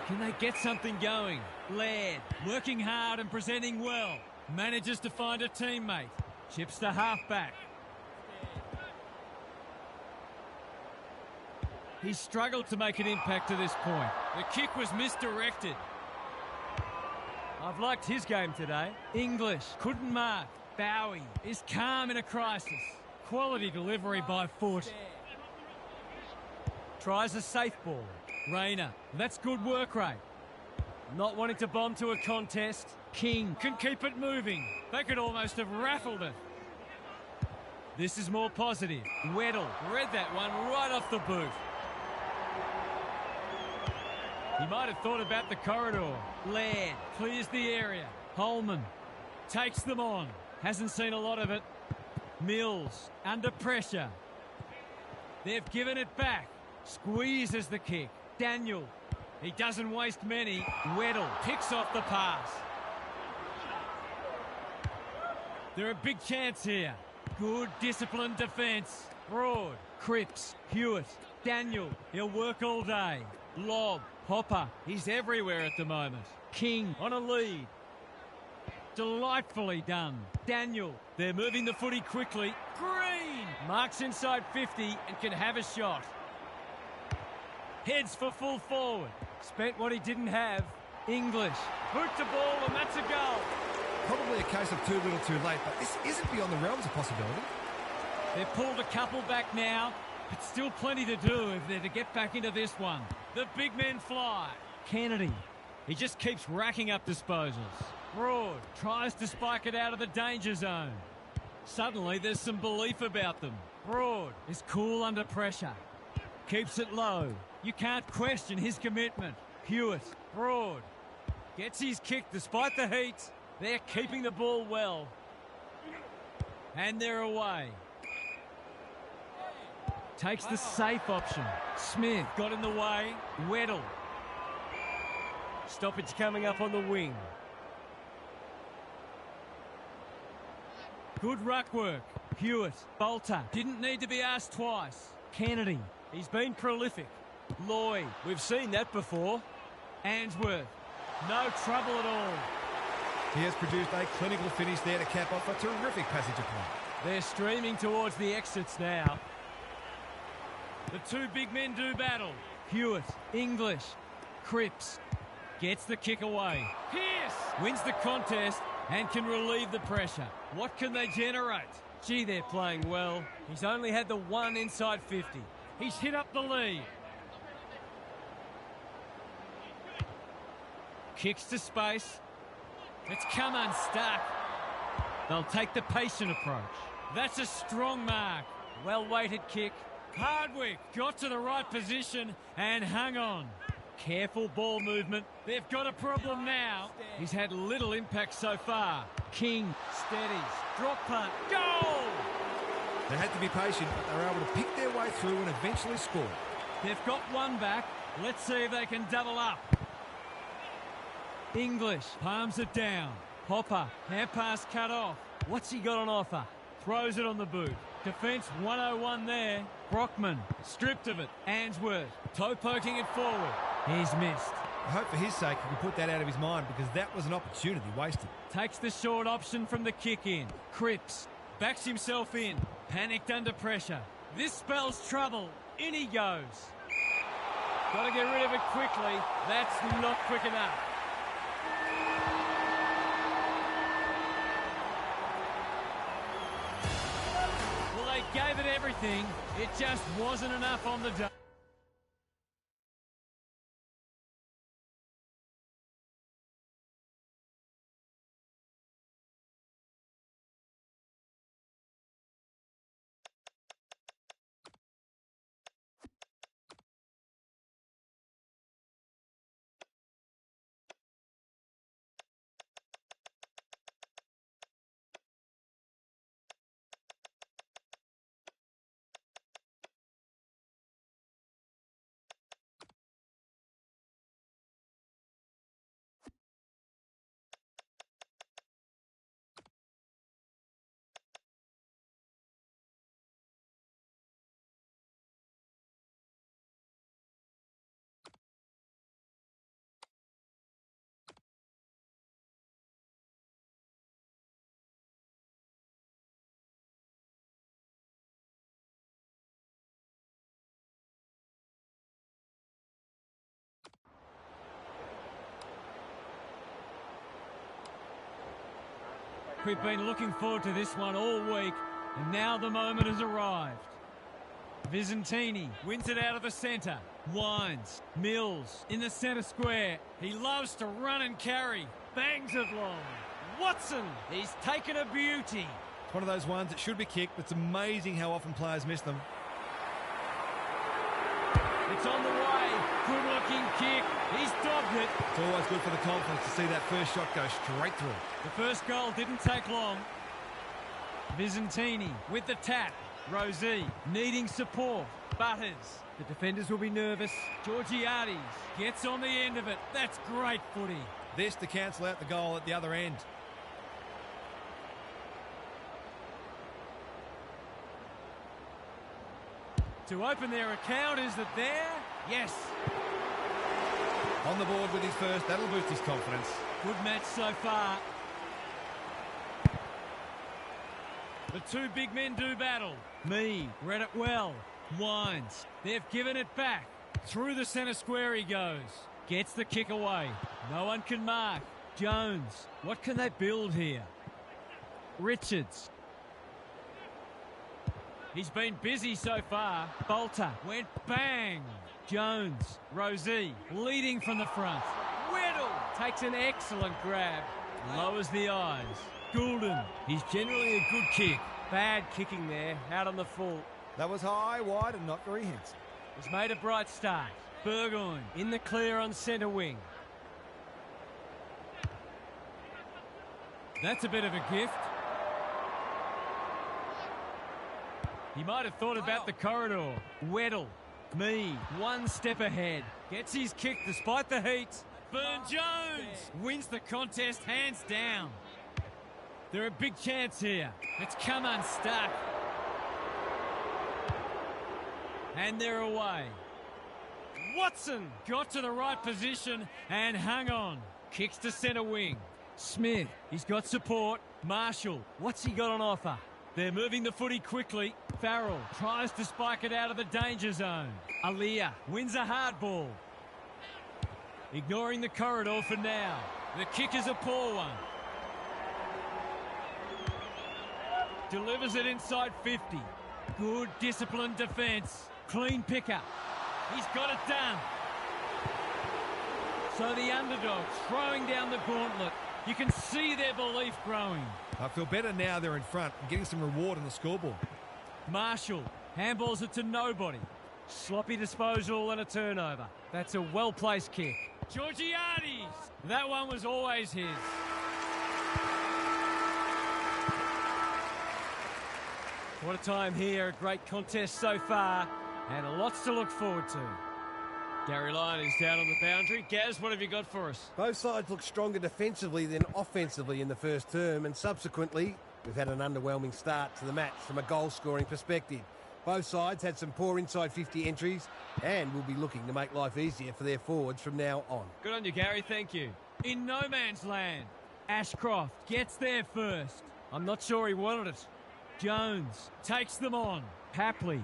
Can they get something going? Laird working hard and presenting well. Manages to find a teammate. Chips to halfback. He struggled to make an impact to this point. The kick was misdirected. I've liked his game today. English couldn't mark. Bowie is calm in a crisis. Quality delivery by foot. Tries a safe ball. Rayner, that's good work rate. Not wanting to bomb to a contest. King can keep it moving. They could almost have raffled it. This is more positive. Weddle read that one right off the boot. He might have thought about the corridor. Laird clears the area. Holman takes them on. Hasn't seen a lot of it. Mills under pressure. They've given it back. Squeezes the kick. Daniel. He doesn't waste many. Weddle picks off the pass. They're a big chance here. Good disciplined defence. Broad. Cripps. Hewitt. Daniel. He'll work all day. Lob. Hopper. He's everywhere at the moment. King on a lead. Delightfully done. Daniel. They're moving the footy quickly. Green. Marks inside 50 and can have a shot. Heads for full forward. Spent what he didn't have. English. Boot the ball and that's a goal. Probably a case of too little too late, but this isn't beyond the realms of possibility. They've pulled a couple back now, but still plenty to do if they're to get back into this one. The big men fly. Kennedy. He just keeps racking up disposals. Broad tries to spike it out of the danger zone. Suddenly there's some belief about them. Broad is cool under pressure. Keeps it low. You can't question his commitment. Hewitt. Broad. Gets his kick despite the heat. They're keeping the ball well. And they're away. Takes the safe option. Smith got in the way. Weddle. Stoppage coming up on the wing. Good ruck work. Hewitt. Bolter. Didn't need to be asked twice. Kennedy. He's been prolific. Lloyd. We've seen that before. Answorth. No trouble at all. He has produced a clinical finish there to cap off a terrific passage of play. They're streaming towards the exits now. The two big men do battle. Hewitt. English. Cripps. Gets the kick away. Pierce wins the contest and can relieve the pressure. What can they generate? Gee, they're playing well. He's only had the one inside 50. He's hit up the lead. Kicks to space. It's come unstuck. They'll take the patient approach. That's a strong mark. Well-weighted kick. Hardwick got to the right position and hung on. Careful ball movement. They've got a problem now. He's had little impact so far. King steadies. Drop punt. Goal! They had to be patient, but they were able to pick their way through and eventually score. They've got one back. Let's see if they can double up. English palms it down. Hopper, hand pass cut off. What's he got on offer? Throws it on the boot. Defence 101 there. Brockman stripped of it. Answorth toe poking it forward. He's missed. I hope for his sake he can put that out of his mind because that was an opportunity wasted. Takes the short option from the kick in. Cripps backs himself in. Panicked under pressure. This spells trouble. In he goes. Got to get rid of it quickly. That's not quick enough. Well, they gave it everything. It just wasn't enough on the day. We've been looking forward to this one all week, and now the moment has arrived. Visentini wins it out of the centre. Winds. Mills in the centre square. He loves to run and carry. Bangs it long. Watson, he's taken a beauty. It's one of those ones that should be kicked, but it's amazing how often players miss them. It's on the way. Good-looking kick. He's dogged it. It's always good for the confidence to see that first shot go straight through. The first goal didn't take long. Visentini with the tap. Rosie needing support. Butters. The defenders will be nervous. Georgiades gets on the end of it. That's great footy. This to cancel out the goal at the other end. To open their account, is that there? Yes. On the board with his first, that'll boost his confidence. Good match so far. The two big men do battle. Mee read it well. Winds. They've given it back. Through the centre square he goes. Gets the kick away. No one can mark. Jones. What can they build here? Richards. He's been busy so far. Bolter went bang. Jones. Rosie leading from the front. Weddle takes an excellent grab. Lowers the eyes. Goulden. He's generally a good kick. Bad kicking there. Out on the full. That was high, wide, and not very handsome. He's made a bright start. Burgoyne in the clear on centre wing. That's a bit of a gift. He might have thought about the corridor. Weddle. Mee, one step ahead. Gets his kick despite the heat. Burne-Jones wins the contest hands down. They're a big chance here. It's come unstuck. And they're away. Watson got to the right position and hung on. Kicks to centre wing. Smith, he's got support. Marshall, what's he got on offer? They're moving the footy quickly. Farrell tries to spike it out of the danger zone. Aliyah wins a hard ball. ignoring the corridor for now. The kick is a poor one. Delivers it inside 50. Good disciplined defence. Clean pickup. He's got it done. So the underdogs throwing down the gauntlet. You can see their belief growing. I feel better now they're in front and getting some reward on the scoreboard. Marshall handballs it to nobody. Sloppy disposal and a turnover. That's a well-placed kick. Georgiades! That one was always his. What a time here. A great contest so far and lots to look forward to. Gary Lyon is down on the boundary. Gaz, what have you got for us? Both sides look stronger defensively than offensively in the first term, and subsequently, we've had an underwhelming start to the match from a goal-scoring perspective. Both sides had some poor inside 50 entries and will be looking to make life easier for their forwards from now on. Good on you, Gary. Thank you. In no man's land, Ashcroft gets there first. I'm not sure he wanted it. Jones takes them on. Papley.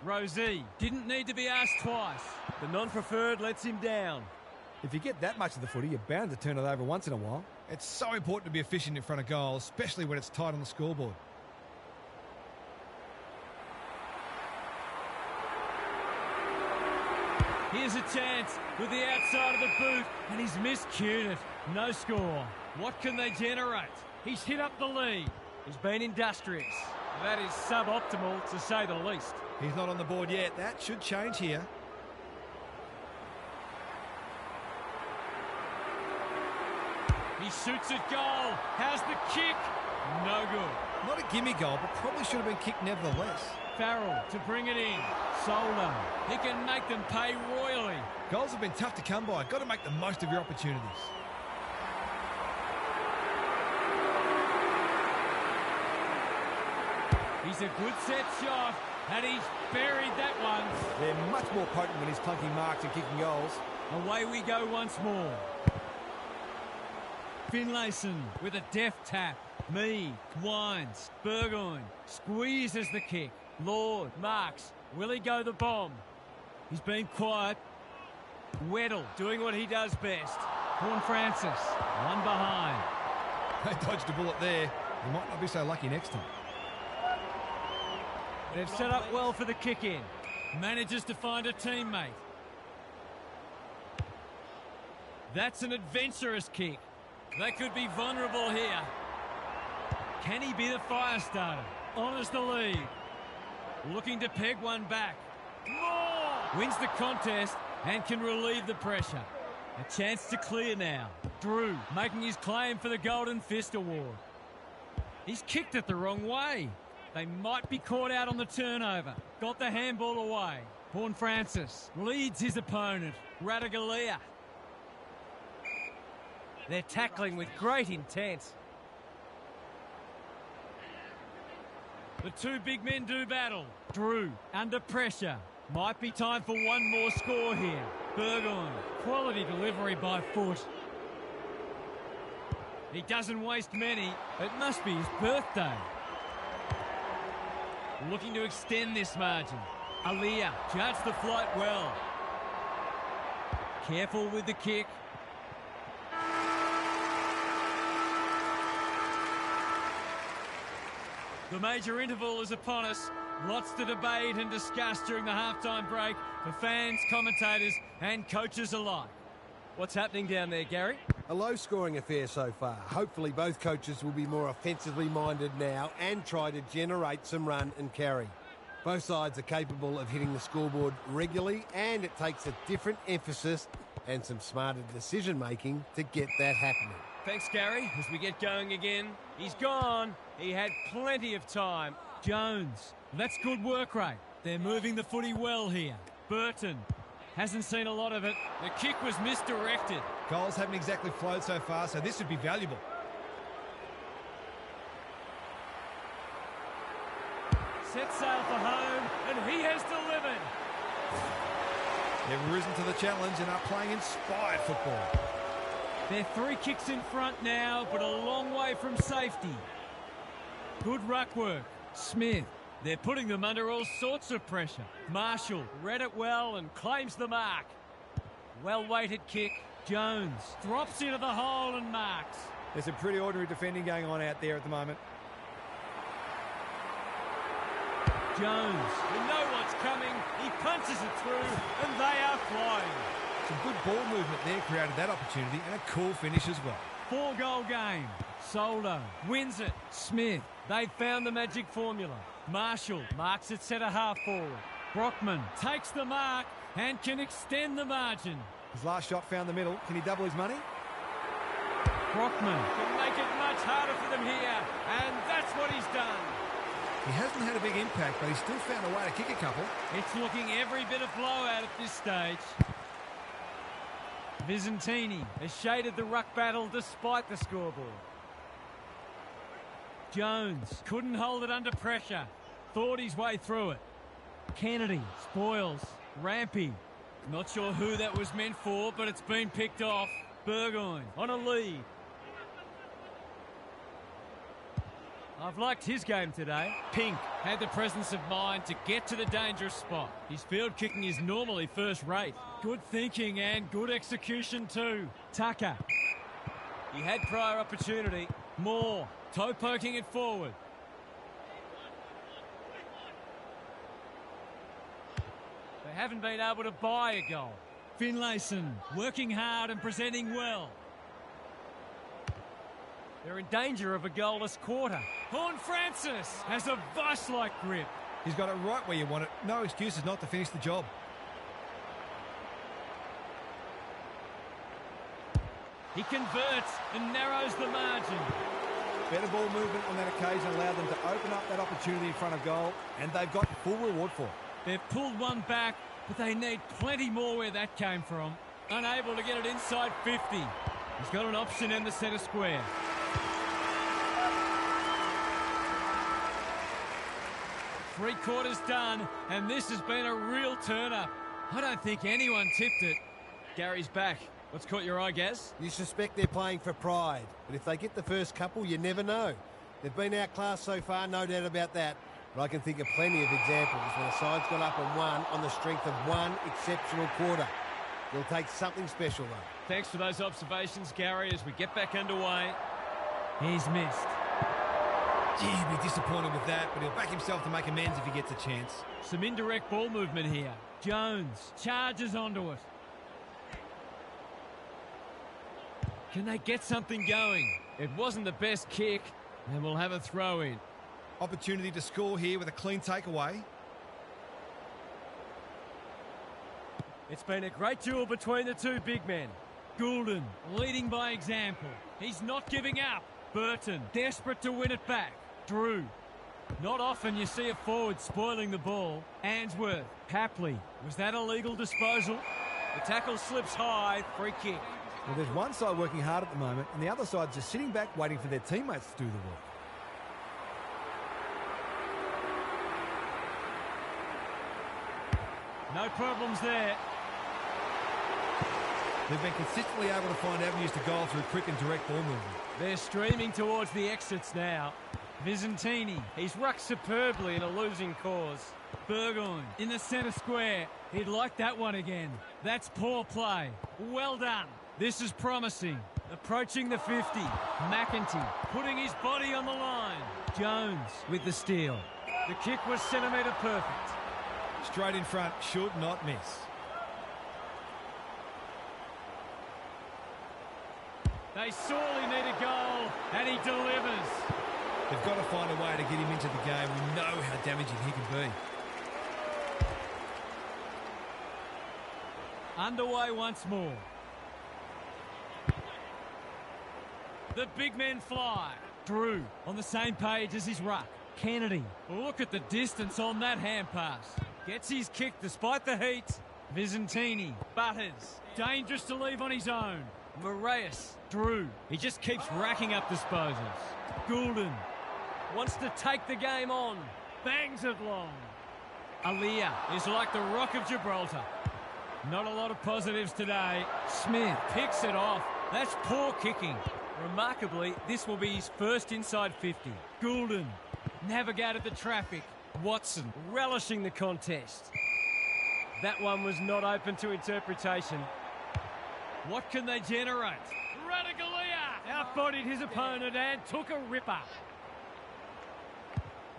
Rosie didn't need to be asked twice. The non-preferred lets him down. If you get that much of the footy, you're bound to turn it over once in a while. It's so important to be efficient in front of goal, especially when it's tight on the scoreboard. Here's a chance with the outside of the boot, and he's miscued it. No score. What can they generate? He's hit up the lead. He's been industrious. That is suboptimal, to say the least. He's not on the board yet. That should change here. He shoots at goal. How's the kick? No good. Not a gimme goal, but probably should have been kicked nevertheless. Farrell to bring it in. Soldo. He can make them pay royally. Goals have been tough to come by. Got to make the most of your opportunities. He's a good set shot, and he's buried that one. They're much more potent when he's clunking marks and kicking goals. Away we go once more. Finlayson with a deft tap. Mead, winds, Burgoyne squeezes the kick. Lord marks. Will he go the bomb? He's been quiet. Weddle doing what he does best. Horn Francis, one behind. They dodged a bullet there. They might not be so lucky next time. They've set up well for the kick in. Manages to find a teammate. That's an adventurous kick. They could be vulnerable here. Can he be the fire starter? Honours the lead. Looking to peg one back. More! Wins the contest and can relieve the pressure. A chance to clear now. Drew making his claim for the Golden Fist Award. He's kicked it the wrong way. They might be caught out on the turnover. Got the handball away. Horn Francis leads his opponent. Radaglia. They're tackling with great intent. The two big men do battle. Drew under pressure. Might be time for one more score here. Burgoyne, quality delivery by foot. He doesn't waste many. It must be his birthday. Looking to extend this margin. Aliyah judged the flight well. Careful with the kick. The major interval is upon us. Lots to debate and discuss during the halftime break for fans, commentators and coaches alike. What's happening down there, Gary? A low-scoring affair so far. Hopefully both coaches will be more offensively minded now and try to generate some run and carry. Both sides are capable of hitting the scoreboard regularly, and it takes a different emphasis and some smarter decision-making to get that happening. Thanks, Gary. As we get going again, he's gone. He had plenty of time. Jones, that's good work rate. They're moving the footy well here. Burton hasn't seen a lot of it. The kick was misdirected. Goals haven't exactly flowed so far, so this would be valuable. Set sail for home, and he has delivered. They've risen to the challenge and are playing inspired football. They're 3 kicks in front now, but a long way from safety. Good ruck work. Smith. They're putting them under all sorts of pressure. Marshall read it well and claims the mark. Well-weighted kick. Jones drops into the hole and marks. There's some pretty ordinary defending going on out there at the moment. Jones, you know what's coming. He punches it through, and they are flying. Some good ball movement there created that opportunity, and a cool finish as well. 4-goal game. Soldo wins it. Smith, they found the magic formula. Marshall marks it centre half forward. Brockman takes the mark and can extend the margin. His last shot found the middle. Can he double his money? Brockman can make it much harder for them here, and that's what he's done. He hasn't had a big impact, but he's still found a way to kick a couple. It's looking every bit of blowout at this stage. Vizentini has shaded the ruck battle despite the scoreboard. Jones couldn't hold it under pressure. Thought his way through it. Kennedy spoils. Rampy. Not sure who that was meant for, but it's been picked off. Burgoyne on a lead. I've liked his game today. Pink had the presence of mind to get to the dangerous spot. His field kicking is normally first rate. Good thinking and good execution too. Tucker. He had prior opportunity. Moore toe poking it forward. They haven't been able to buy a goal. Finlayson working hard and presenting well. They're in danger of a goalless quarter. Horne-Francis has a vice-like grip. He's got it right where you want it. No excuses not to finish the job. He converts and narrows the margin. Better ball movement on that occasion allowed them to open up that opportunity in front of goal, and they've got full reward for it. They've pulled one back, but they need plenty more where that came from. Unable to get it inside 50. He's got an option in the centre square. Three quarters done, and this has been a real turn-up. I don't think anyone tipped it. Gary's back. What's caught your eye, Gaz? You suspect they're playing for pride, but if they get the first couple, you never know. They've been outclassed so far, no doubt about that. But I can think of plenty of examples when a side's got up and won on the strength of one exceptional quarter. It'll take something special, though. Thanks for those observations, Gary, as we get back underway. He's missed. Gee, he'll be disappointed with that, but he'll back himself to make amends if he gets a chance. Some indirect ball movement here. Jones charges onto it. Can they get something going? It wasn't the best kick, and we'll have a throw in. Opportunity to score here with a clean takeaway. It's been a great duel between the two big men. Goulden leading by example. He's not giving up. Burton desperate to win it back. Drew. Not often you see a forward spoiling the ball. Answorth. Papley. Was that a legal disposal? The tackle slips high. Free kick. Well, there's one side working hard at the moment, and the other side just sitting back waiting for their teammates to do the work. No problems there. They've been consistently able to find avenues to goal through quick and direct ball movement. They're streaming towards the exits now. Vizentini. He's rucked superbly in a losing cause. Burgoyne in the centre square. He'd like that one again. That's poor play. Well done. This is promising. Approaching the 50. McEntee putting his body on the line. Jones with the steal. The kick was centimetre perfect. Straight in front, should not miss. They sorely need a goal, and he delivers. They've got to find a way to get him into the game. We know how damaging he can be. Underway once more. The big men fly. Drew on the same page as his ruck. Kennedy. Look at the distance on that hand pass. Gets his kick despite the heat. Vizentini. Butters. Dangerous to leave on his own. Moraes. Drew. He just keeps racking up disposals. Goulden. Wants to take the game on. Bangs it long. Aliyah is like the Rock of Gibraltar. Not a lot of positives today. Smith picks it off. That's poor kicking. Remarkably, this will be his first inside 50. Goulden navigated the traffic. Watson relishing the contest. That one was not open to interpretation. What can they generate? Radaglia outbodied his opponent and took a ripper.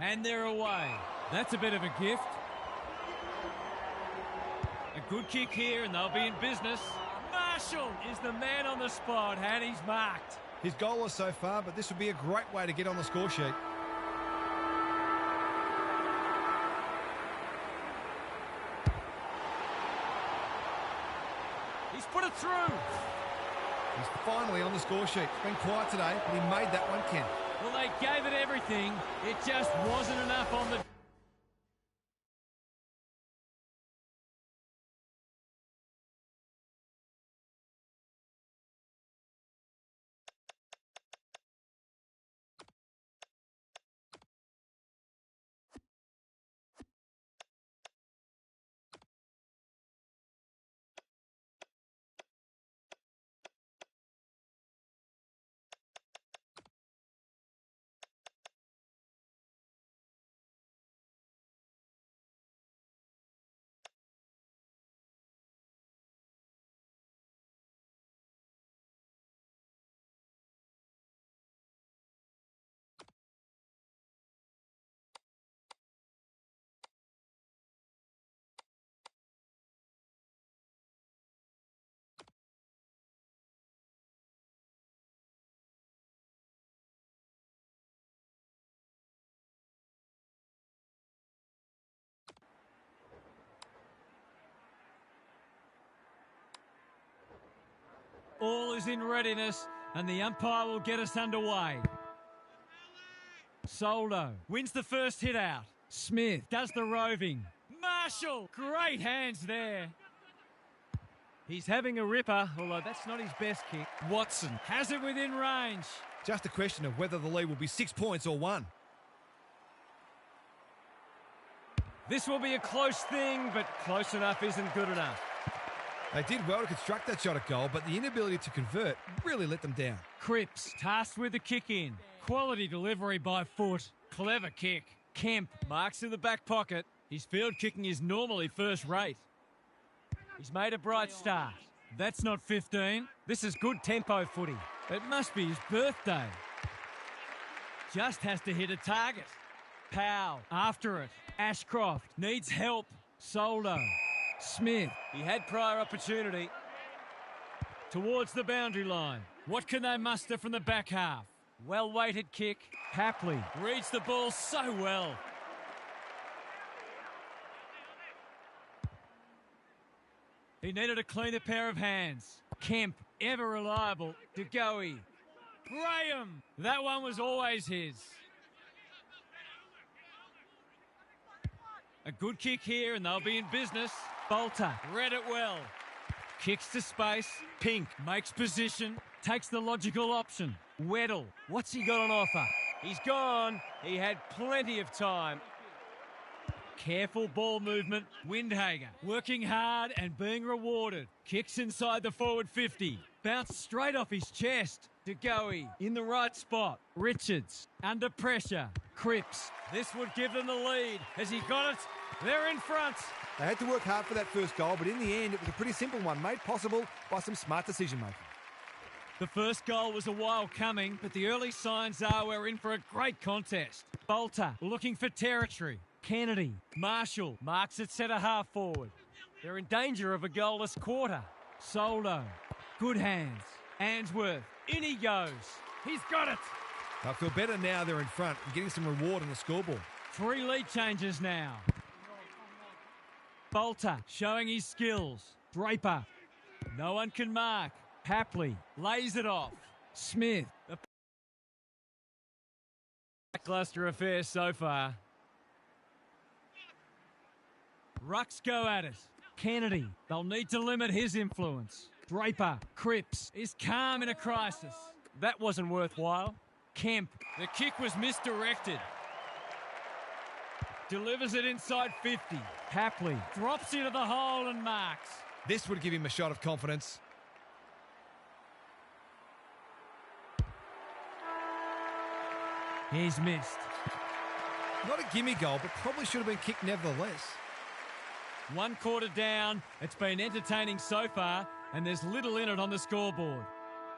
And they're away. That's a bit of a gift. A good kick here and they'll be in business. Marshall is the man on the spot and he's marked. He's goalless so far, but this would be a great way to get on the score sheet. He's put it through. He's finally on the score sheet. It's been quiet today, but he made that one count. Well, they gave it everything. It just wasn't enough on the... All is in readiness and the umpire will get us underway. Soldo wins the first hit out. Smith does the roving. Marshall, great hands there. He's having a ripper, although that's not his best kick. Watson has it within range. Just a question of whether the lead will be 6 points or 1. This will be a close thing, but close enough isn't good enough. They did well to construct that shot at goal, but the inability to convert really let them down. Cripps tasked with the kick in. Quality delivery by foot. Clever kick. Kemp marks in the back pocket. His field kicking is normally first rate. He's made a bright start. That's not 15. This is good tempo footy. It must be his birthday. Just has to hit a target. Powell after it. Ashcroft needs help. Soldo. Smith. He had prior opportunity. Towards the boundary line. What can they muster from the back half? Well-weighted kick. Hapley reads the ball so well. He needed a cleaner pair of hands. Kemp, ever reliable. De Goey. Graham. That one was always his. A good kick here and they'll be in business. Bolter read it well. Kicks to space. Pink makes position. Takes the logical option. Weddle. What's he got on offer? He's gone. He had plenty of time. Careful ball movement. Windhager working hard and being rewarded. Kicks inside the forward 50. Bounced straight off his chest. De Goey in the right spot. Richards under pressure. Cripps. This would give them the lead. Has he got it? They're in front. They had to work hard for that first goal, but in the end, it was a pretty simple one, made possible by some smart decision-making. The first goal was a while coming, but the early signs are we're in for a great contest. Bolter looking for territory. Kennedy. Marshall marks at centre-half forward. They're in danger of a goalless quarter. Soldo. Good hands. Answorth. In he goes. He's got it. They'll feel better now they're in front and getting some reward on the scoreboard. 3 lead changes now. Bolter showing his skills. Draper. No one can mark. Hapley lays it off. Smith. A lacklustre affair so far. Rucks go at it. Kennedy. They'll need to limit his influence. Draper. Cripps is calm in a crisis. That wasn't worthwhile. Kemp. The kick was misdirected. Delivers it inside 50. Hapley drops into the hole and marks. This would give him a shot of confidence. He's missed. Not a gimme goal, but probably should have been kicked nevertheless. 1 quarter down. It's been entertaining so far, and there's little in it on the scoreboard.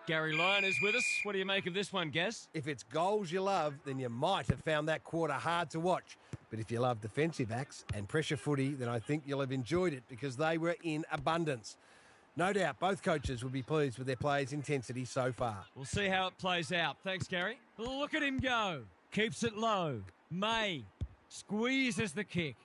Gary Lyon is with us. What do you make of this one, Gaz? If it's goals you love, then you might have found that quarter hard to watch. But if you love defensive acts and pressure footy, then I think you'll have enjoyed it because they were in abundance. No doubt both coaches will be pleased with their players' intensity so far. We'll see how it plays out. Thanks, Gary. Look at him go. Keeps it low. May squeezes the kick.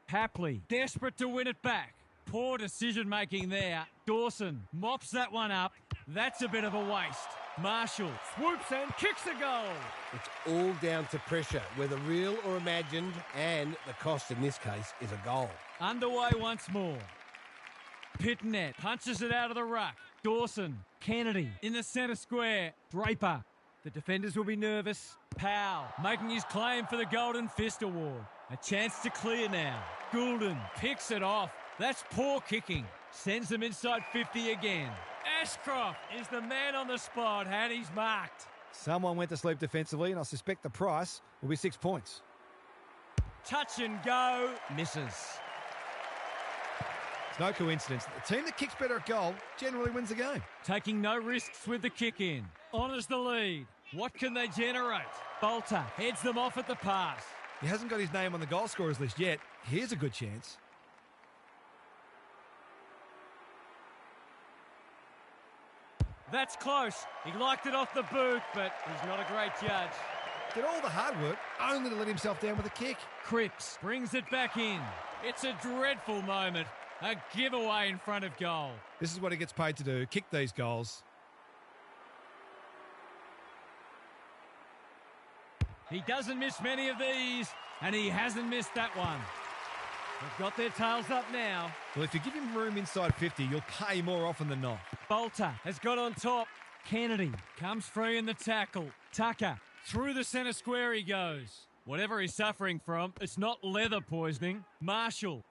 Hapley, desperate to win it back. Poor decision-making there. Dawson mops that one up. That's a bit of a waste. Marshall swoops and kicks a goal. It's all down to pressure, whether real or imagined, and the cost in this case is a goal. Underway once more. Pitnet punches it out of the ruck. Dawson, Kennedy in the centre square. Draper. The defenders will be nervous. Powell making his claim for the Golden Fist Award. A chance to clear now. Goulden picks it off. That's poor kicking. Sends them inside 50 again. Ashcroft is the man on the spot, and he's marked. Someone went to sleep defensively, and I suspect the price will be 6 points. Touch and go. Misses. It's no coincidence. The team that kicks better at goal generally wins the game. Taking no risks with the kick in. Honours the lead. What can they generate? Bolter heads them off at the pass. He hasn't got his name on the goal scorers list yet. Here's a good chance. That's close. He liked it off the boot, but he's not a great judge. Did all the hard work only to let himself down with a kick. Cripps brings it back in. It's a dreadful moment. A giveaway in front of goal. This is what he gets paid to do, kick these goals. He doesn't miss many of these, and he hasn't missed that one. They've got their tails up now. Well, if you give him room inside 50, you'll pay more often than not. Bolter has got on top. Kennedy comes free in the tackle. Tucker, through the centre square he goes. Whatever he's suffering from, it's not leather poisoning. Marshall.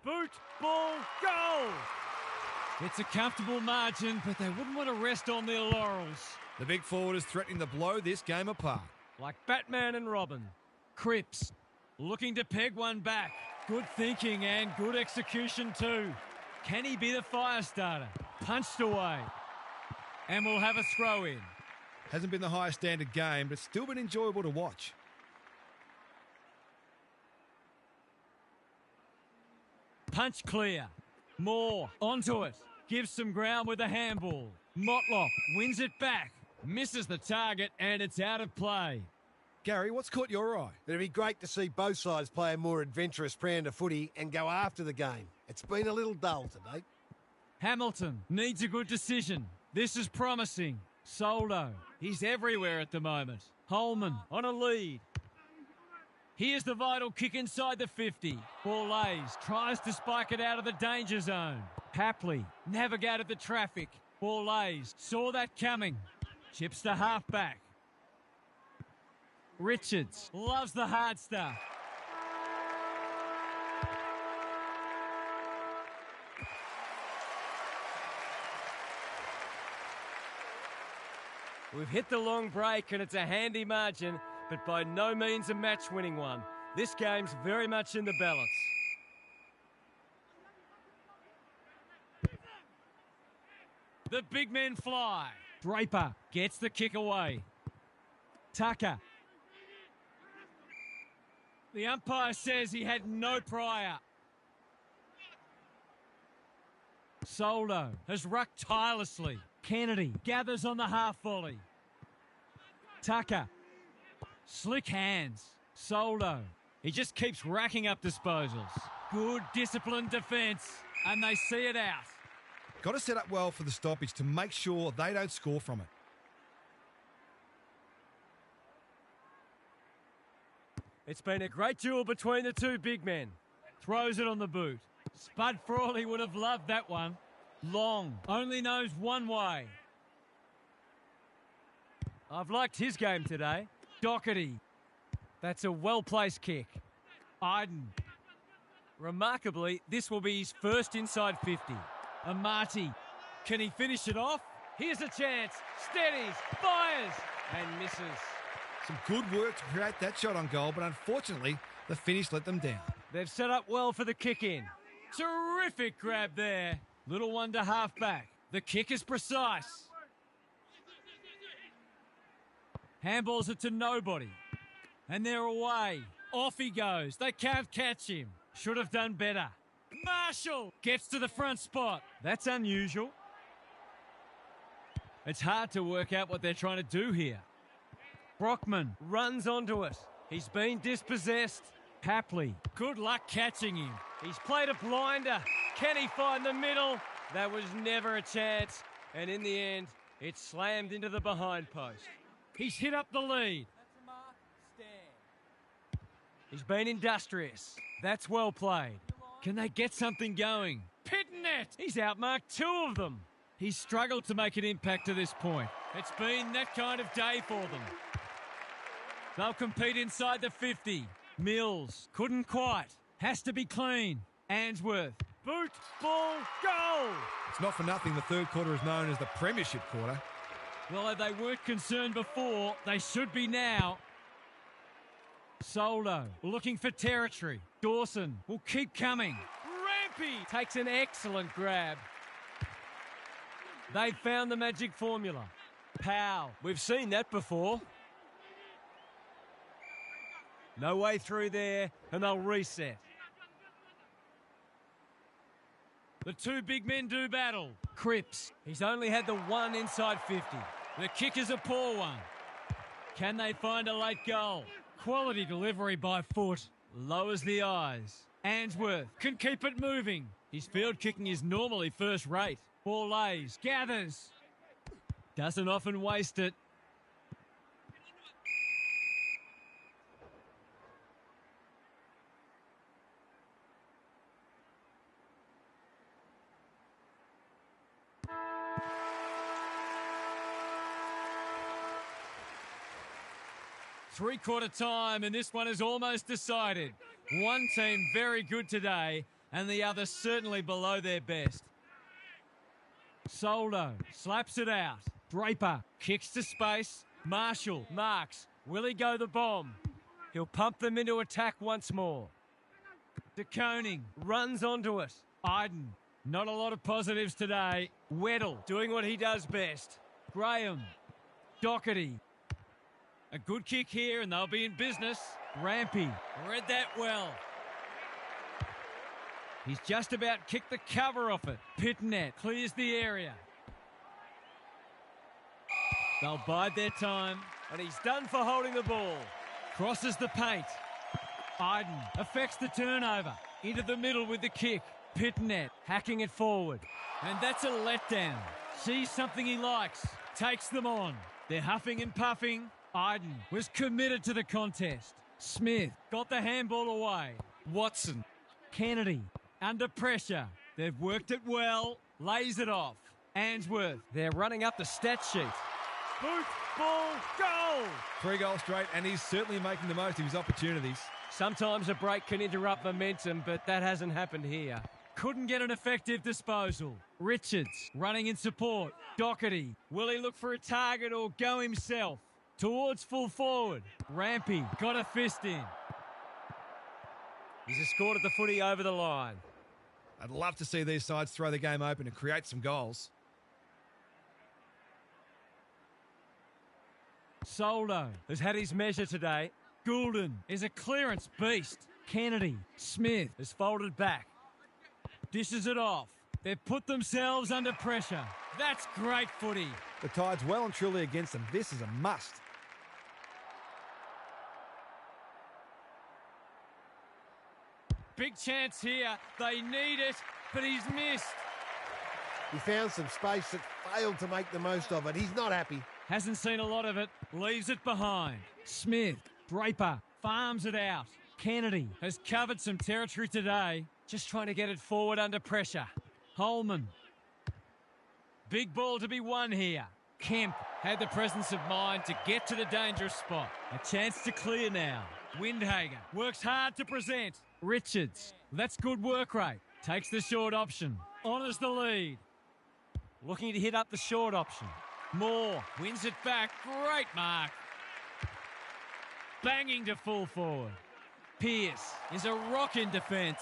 Boot, ball, goal! It's a comfortable margin, but they wouldn't want to rest on their laurels. The big forward is threatening to blow this game apart. Like Batman and Robin. Cripps looking to peg one back. Good thinking and good execution too. Can he be the fire starter? Punched away. And we'll have a throw in. Hasn't been the highest standard game, but still been enjoyable to watch. Punch clear. Moore onto it. Gives some ground with a handball. Motlop wins it back. Misses the target and it's out of play. Gary, what's caught your eye? It'd be great to see both sides play a more adventurous brand of footy and go after the game. It's been a little dull today. Hamilton needs a good decision. This is promising. Soldo, he's everywhere at the moment. Holman on a lead. Here's the vital kick inside the 50. Borlase tries to spike it out of the danger zone. Hapley navigated the traffic. Borlase saw that coming. Chips the halfback. Richards loves the hard stuff. We've hit the long break and it's a handy margin, but by no means a match-winning one. This game's very much in the balance. The big men fly. Draper gets the kick away. Tucker. The umpire says he had no prior. Soldo has rucked tirelessly. Kennedy gathers on the half volley. Tucker. Slick hands. Soldo. He just keeps racking up disposals. Good disciplined defence. And they see it out. Got to set up well for the stoppage to make sure they don't score from it. It's been a great duel between the two big men. Throws it on the boot. Spud Frawley would have loved that one. Long only knows one way. I've liked his game today. Doherty. That's a well-placed kick. Iden. Remarkably, this will be his first inside 50. Amati. Can he finish it off? Here's a chance. Steadies. Fires. And misses. Some good work to create that shot on goal, but unfortunately, the finish let them down. They've set up well for the kick-in. Terrific grab there. Little one to half-back. The kick is precise. Handballs it to nobody. And they're away. Off he goes. They can't catch him. Should have done better. Marshall gets to the front spot. That's unusual. It's hard to work out what they're trying to do here. Brockman runs onto it. He's been dispossessed. Hapley, good luck catching him. He's played a blinder. Can he find the middle? That was never a chance. And in the end, it slammed into the behind post. He's hit up the lead. He's been industrious. That's well played. Can they get something going? Pitnet! He's outmarked two of them. He's struggled to make an impact to this point. It's been that kind of day for them. They'll compete inside the 50. Mills couldn't quite. Has to be clean. Answorth. Boot, ball, goal! It's not for nothing the third quarter is known as the premiership quarter. Well, if they weren't concerned before, they should be now. Soldo looking for territory. Dawson will keep coming. Rampy takes an excellent grab. They've found the magic formula. Powell, we've seen that before. No way through there, and they'll reset. The two big men do battle. Cripps, he's only had the one inside 50. The kick is a poor one. Can they find a late goal? Quality delivery by foot. Lowers the eyes. Answorth can keep it moving. His field kicking is normally first rate. Ball lays, gathers. Doesn't often waste it. Three-quarter time, and this one is almost decided. One team very good today, and the other certainly below their best. Soldo slaps it out. Draper kicks to space. Marshall marks. Will he go the bomb? He'll pump them into attack once more. De Koning runs onto it. Iden, not a lot of positives today. Weddle doing what he does best. Graham, Doherty. A good kick here and they'll be in business. Rampy read that well. He's just about kicked the cover off it. Pitnet clears the area. They'll bide their time. And he's done for holding the ball. Crosses the paint. Iden affects the turnover. Into the middle with the kick. Pitnet hacking it forward. And that's a letdown. Sees something he likes. Takes them on. They're huffing and puffing. Iden was committed to the contest. Smith got the handball away. Watson. Kennedy under pressure. They've worked it well. Lays it off. Answorth. They're running up the stat sheet. Boot, ball, goal! 3 goals straight, and he's certainly making the most of his opportunities. Sometimes a break can interrupt momentum, but that hasn't happened here. Couldn't get an effective disposal. Richards running in support. Doherty. Will he look for a target or go himself? Towards full forward. Rampy got a fist in. He's escorted the footy over the line. I'd love to see these sides throw the game open and create some goals. Soldo has had his measure today. Goulden is a clearance beast. Kennedy. Smith has folded back. Dishes it off. They've put themselves under pressure. That's great footy. The Tide's well and truly against them. This is a must. Big chance here. They need it, but he's missed. He found some space that failed to make the most of it. He's not happy. Hasn't seen a lot of it. Leaves it behind. Smith. Draper farms it out. Kennedy has covered some territory today. Just trying to get it forward under pressure. Holman. Big ball to be won here. Kemp had the presence of mind to get to the dangerous spot. A chance to clear now. Windhager works hard to present. Richards. That's good work rate. Takes the short option. Honours the lead. Looking to hit up the short option. Moore wins it back. Great mark. Banging to full forward. Pearce is a rock in defence.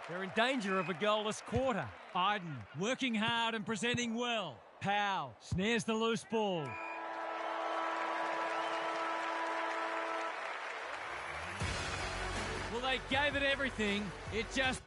They're in danger of a goalless quarter. Iden working hard and presenting well. Powell snares the loose ball. Well, they gave it everything. It just...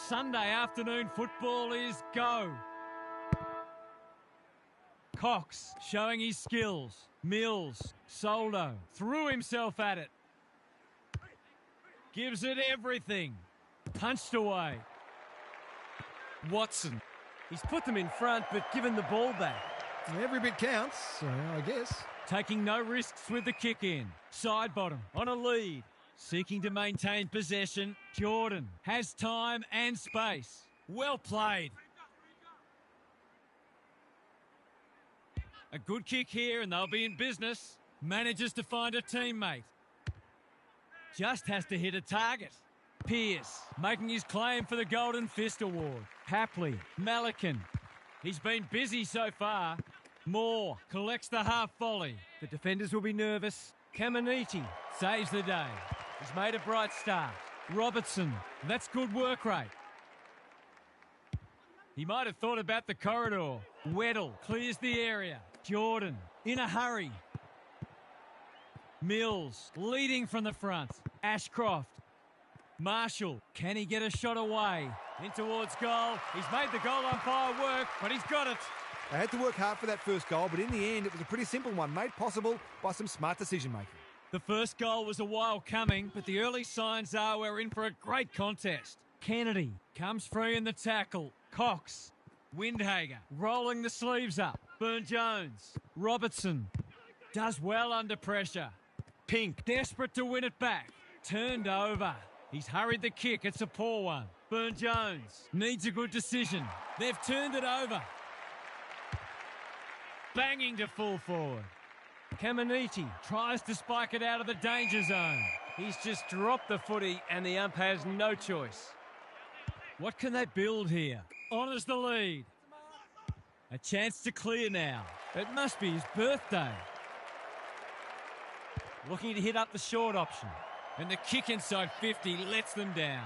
Sunday afternoon football is go. Cox showing his skills. Mills, Soldo, threw himself at it. Gives it everything. Punched away. Watson. He's put them in front, but given the ball back. Every bit counts, I guess. Taking no risks with the kick in. Side bottom on a lead. Seeking to maintain possession. Jordan has time and space. Well played. A good kick here and they'll be in business. Manages to find a teammate. Just has to hit a target. Pearce making his claim for the Golden Fist Award. Hapley, Malikan. He's been busy so far. Moore collects the half volley. The defenders will be nervous. Caminiti saves the day. He's made a bright start. Robertson, that's good work rate. He might have thought about the corridor. Weddle clears the area. Jordan in a hurry. Mills leading from the front. Ashcroft. Marshall, can he get a shot away? In towards goal. He's made the goal umpire work, but he's got it. They had to work hard for that first goal, but in the end, it was a pretty simple one, made possible by some smart decision-making. The first goal was a while coming, but the early signs are we're in for a great contest. Kennedy comes free in the tackle. Cox. Windhager rolling the sleeves up. Burne-Jones. Robertson does well under pressure. Pink desperate to win it back. Turned over. He's hurried the kick. It's a poor one. Burne-Jones needs a good decision. They've turned it over. Banging to full forward. Caminiti tries to spike it out of the danger zone. He's just dropped the footy and the ump has no choice. What can they build here? Honours the lead. A chance to clear now. It must be his birthday. Looking to hit up the short option. And the kick inside 50 lets them down.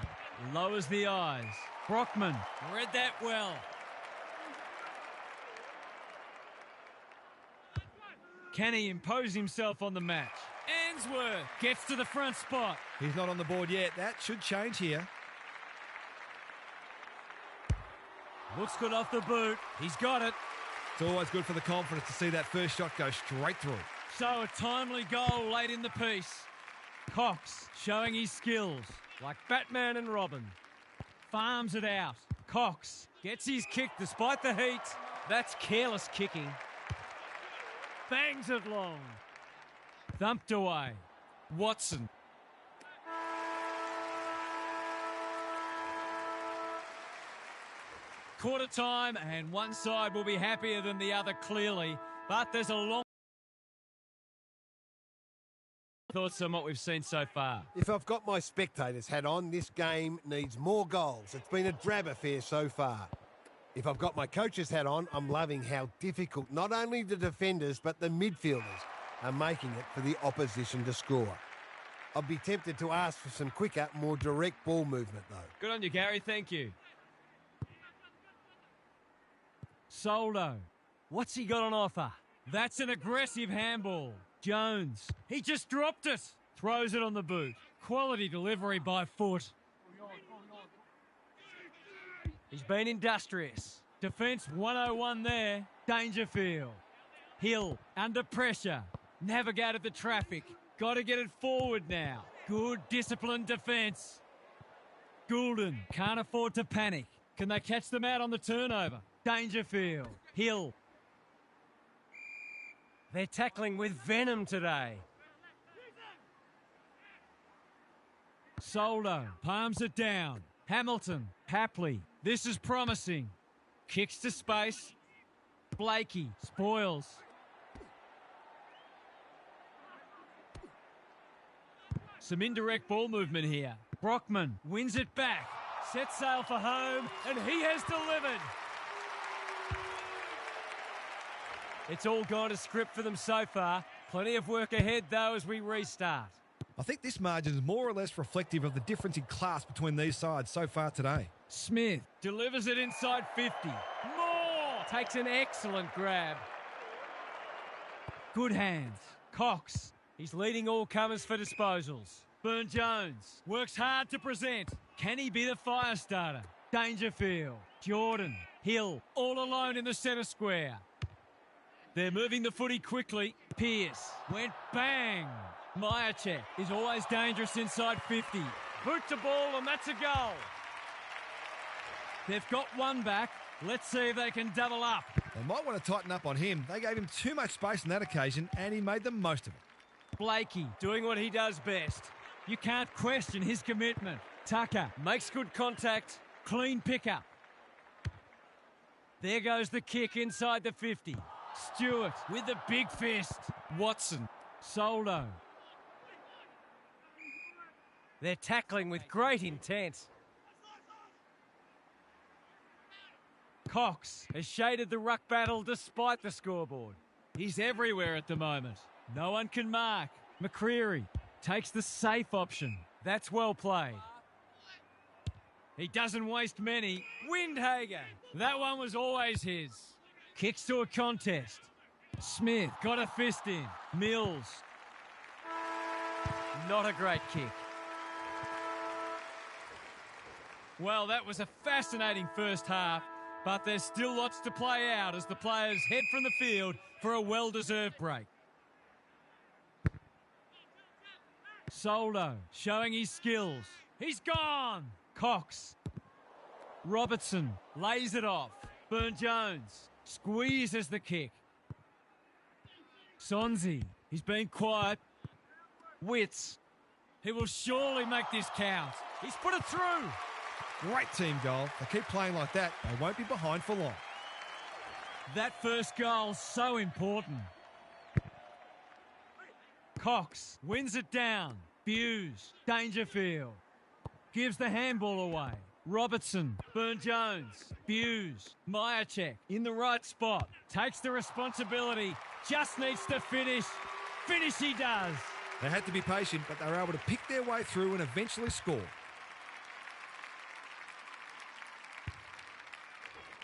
Lowers the eyes. Brockman read that well. Can he impose himself on the match? Ainsworth gets to the front spot. He's not on the board yet. That should change here. Looks good off the boot. He's got it. It's always good for the confidence to see that first shot go straight through. So a timely goal late in the piece. Cox showing his skills. Like Batman and Robin. Farms it out. Cox gets his kick despite the heat. That's careless kicking. Bangs it long. Thumped away. Watson. Quarter time and one side will be happier than the other clearly, but there's a long... Thoughts on what we've seen so far? If I've got my spectator's hat on, this game needs more goals. It's been a drab affair so far. If I've got my coach's hat on, I'm loving how difficult not only the defenders but the midfielders are making it for the opposition to score. I'd be tempted to ask for some quicker, more direct ball movement though. Good on you, Gary. Thank you. Soldo. What's he got on offer? That's an aggressive handball. Jones. He just dropped it. Throws it on the boot. Quality delivery by foot. He's been industrious. Defence 101 there. Dangerfield. Hill under pressure. Navigated the traffic. Got to get it forward now. Good disciplined defence. Goulden can't afford to panic. Can they catch them out on the turnover? Dangerfield. Hill. They're tackling with venom today. Soldo palms it down. Hamilton. Hapley. This is promising. Kicks to space. Blakey spoils. Some indirect ball movement here. Brockman wins it back. Sets sail for home, and he has delivered. It's all gone to script for them so far. Plenty of work ahead, though, as we restart. I think this margin is more or less reflective of the difference in class between these sides so far today. Smith delivers it inside 50. More! Takes an excellent grab. Good hands. Cox. He's leading all comers for disposals. Burne-Jones works hard to present. Can he be the fire starter? Dangerfield. Jordan. Hill all alone in the centre square. They're moving the footy quickly. Pearce went bang. Myercheck is always dangerous inside 50. Boot to ball, and that's a goal. They've got one back. Let's see if they can double up. They might want to tighten up on him. They gave him too much space on that occasion, and he made the most of it. Blakey Doing what he does best. You can't question his commitment. Tucker Makes good contact. clean pickup. There goes the kick inside the 50. Stewart with the big fist. Watson. Soldo. They're tackling with great intent. Cox Has shaded the ruck battle despite the scoreboard. He's everywhere at the moment. No one can mark. McCreary takes the safe option. That's well played. He doesn't waste many. Windhager. That one was always his. Kicks to a contest. Smith got a fist in. Mills. Not a great kick. Well, that was a fascinating first half, but there's still lots to play out as the players head from the field for a well-deserved break. Soldo showing his skills. He's gone. Cox. Robertson lays it off. Burne-Jones squeezes the kick. Sonzi, he's been quiet. Witts, he will surely make this count. He's put it through. Great team goal. They keep playing like that, they won't be behind for long. That first goal so important. Cox wins it down. Hughes, Dangerfield. Gives the handball away. Robertson, Burne-Jones, Hughes, Myercheck in the right spot. Takes the responsibility. Just needs to finish. Finish he does. They had to be patient, but they were able to pick their way through and eventually score.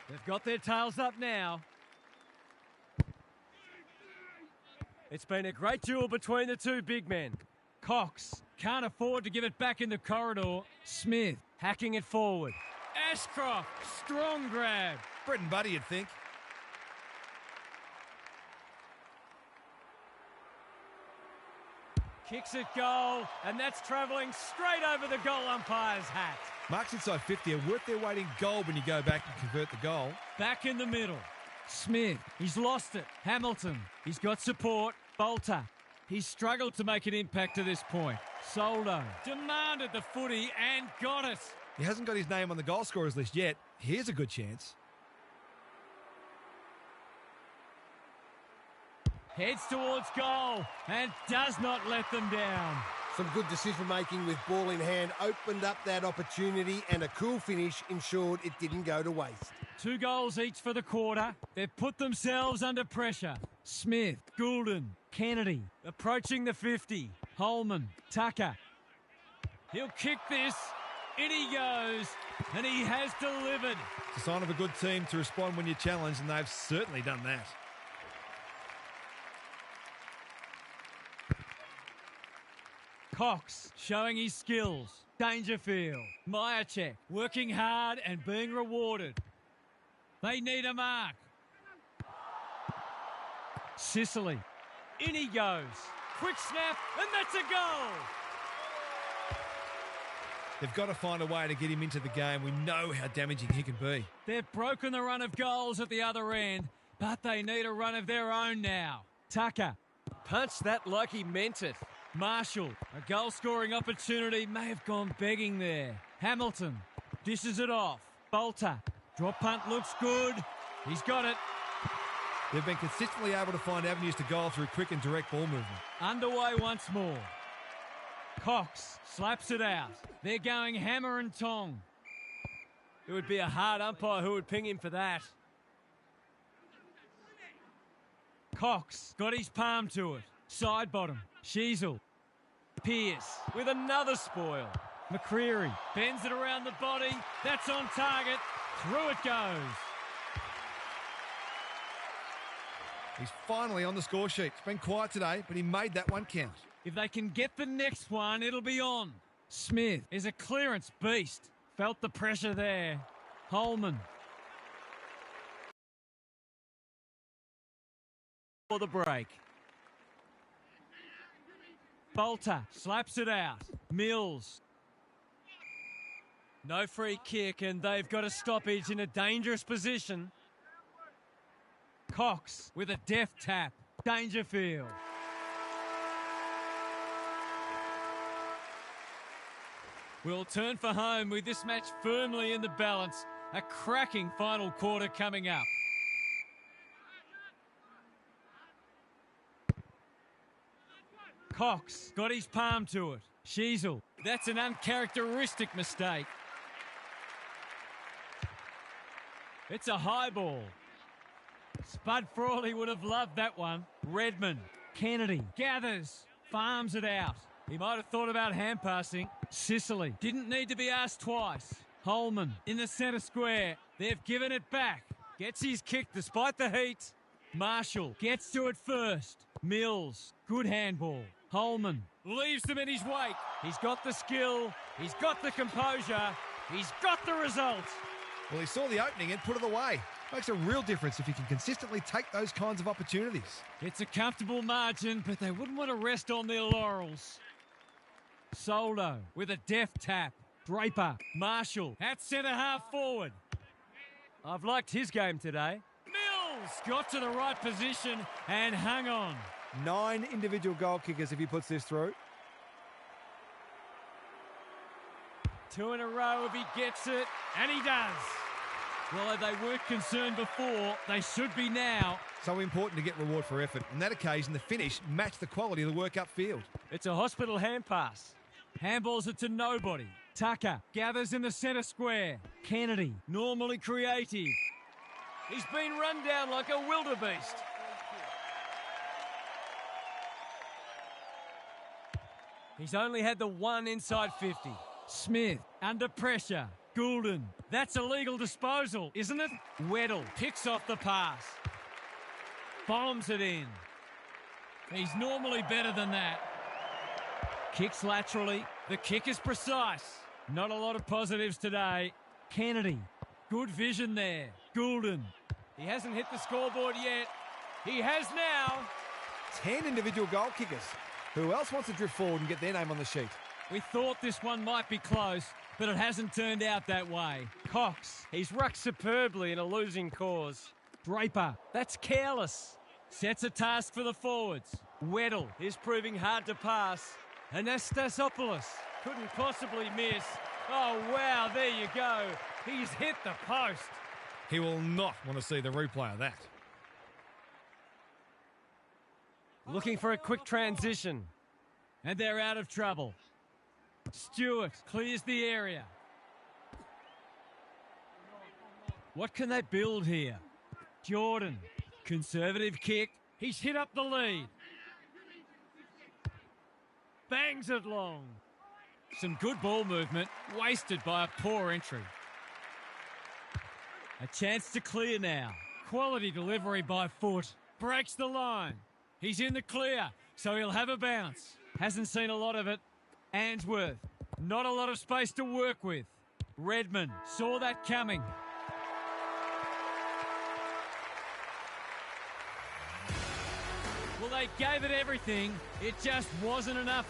They've got their tails up now. It's been a great duel between the two big men. Cox can't afford to give it back in the corridor. Smith hacking it forward. Ashcroft, strong grab. Bread and butter, you'd think. Kicks it goal, and that's travelling straight over the goal umpire's hat. Marks inside 50 are worth their weight in gold when you go back and convert the goal. Back in the middle. Smith, he's lost it. Hamilton, he's got support. Bolter, he's struggled to make an impact to this point. Soldo demanded the footy and got it. He hasn't got his name on the goal scorers list yet. Here's a good chance. Heads towards goal and does not let them down. Some good decision-making with ball in hand opened up that opportunity, and a cool finish ensured it didn't go to waste. 2 goals each for the quarter. They've put themselves under pressure. Smith, Goulden, Kennedy approaching the 50. Holman, Tucker. He'll kick this. In he goes, and he has delivered. It's a sign of a good team to respond when you're challenged, and they've certainly done that. Cox showing his skills. Dangerfield. Myercheck working hard and being rewarded. They need a mark. Sicily. In he goes. Quick snap, and that's a goal. They've got to find a way to get him into the game. We know how damaging he can be. They've broken the run of goals at the other end, but they need a run of their own now. Tucker. Punched that like he meant it. Marshall. A goal-scoring opportunity may have gone begging there. Hamilton. Dishes it off. Bolter. Drop punt looks good. He's got it. They've been consistently able to find avenues to goal through quick and direct ball movement. Underway once more. Cox slaps it out. They're going hammer and tong. It would be a hard umpire who would ping him for that. Cox got his palm to it. Side bottom. Sheasel. Pierce With another spoil. McCreary bends it around the body. That's on target. Through it goes. He's finally on the score sheet. It's been quiet today, but he made that one count. If they can get the next one, it'll be on. Smith is a clearance beast. Felt the pressure there. Holman. For the break. Bolter slaps it out. Mills. No free kick, and they've got a stoppage in a dangerous position. Cox with a deft tap. Dangerfield. We'll turn for home with this match firmly in the balance. A cracking final quarter coming up. Cox got his palm to it. Sheasel. That's an uncharacteristic mistake. It's a high ball. Spud Frawley would have loved that one. Redmond. Kennedy gathers. Farms it out. He might have thought about hand passing. Sicily didn't need to be asked twice. Holman in the centre square. They've given it back. Gets his kick despite the heat. Marshall gets to it first. Mills. Good handball. Holman leaves them in his wake. He's got the skill. He's got the composure. He's got the result. Well, he saw the opening and put it away. Makes a real difference if you can consistently take those kinds of opportunities. It's a comfortable margin, but they wouldn't want to rest on their laurels. Soldo with a deft tap. Draper. Marshall at centre half forward. I've liked his game today. Mills got to the right position and hung on. 9 individual goal kickers if he puts this through. 2 in a row if he gets it, and he does. Well, they weren't concerned before, they should be now. So important to get reward for effort. On that occasion, the finish matched the quality of the work upfield. It's a hospital hand pass. Handballs it to nobody. Tucker gathers in the centre square. Kennedy, normally creative. He's been run down like a wildebeest. He's only had the one inside 50. Smith under pressure. Goulden. That's a legal disposal, isn't it? Weddle picks off the pass. Bombs it in. He's normally better than that. Kicks laterally. The kick is precise. Not a lot of positives today. Kennedy. Good vision there. Goulden. He hasn't hit the scoreboard yet. He has now. 10 individual goal kickers. Who else wants to drift forward and get their name on the sheet? We thought this one might be close, but it hasn't turned out that way. Cox. He's rucked superbly in a losing cause. Draper. That's careless. Sets a task for the forwards. Weddle. He's proving hard to pass. Anastasopoulos. Couldn't possibly miss. Oh, wow, there you go. He's hit the post. He will not want to see the replay of that. Looking for a quick transition. And they're out of trouble. Stewart clears the area. What can they build here? Jordan. Conservative kick. He's hit up the lead. Bangs it long. Some good ball movement, wasted by a poor entry. A chance to clear now. Quality delivery by foot. Breaks the line. He's in the clear, so he'll have a bounce. Hasn't seen a lot of it. Answorth, not a lot of space to work with. Redmond saw that coming. Well, they gave it everything. It just wasn't enough.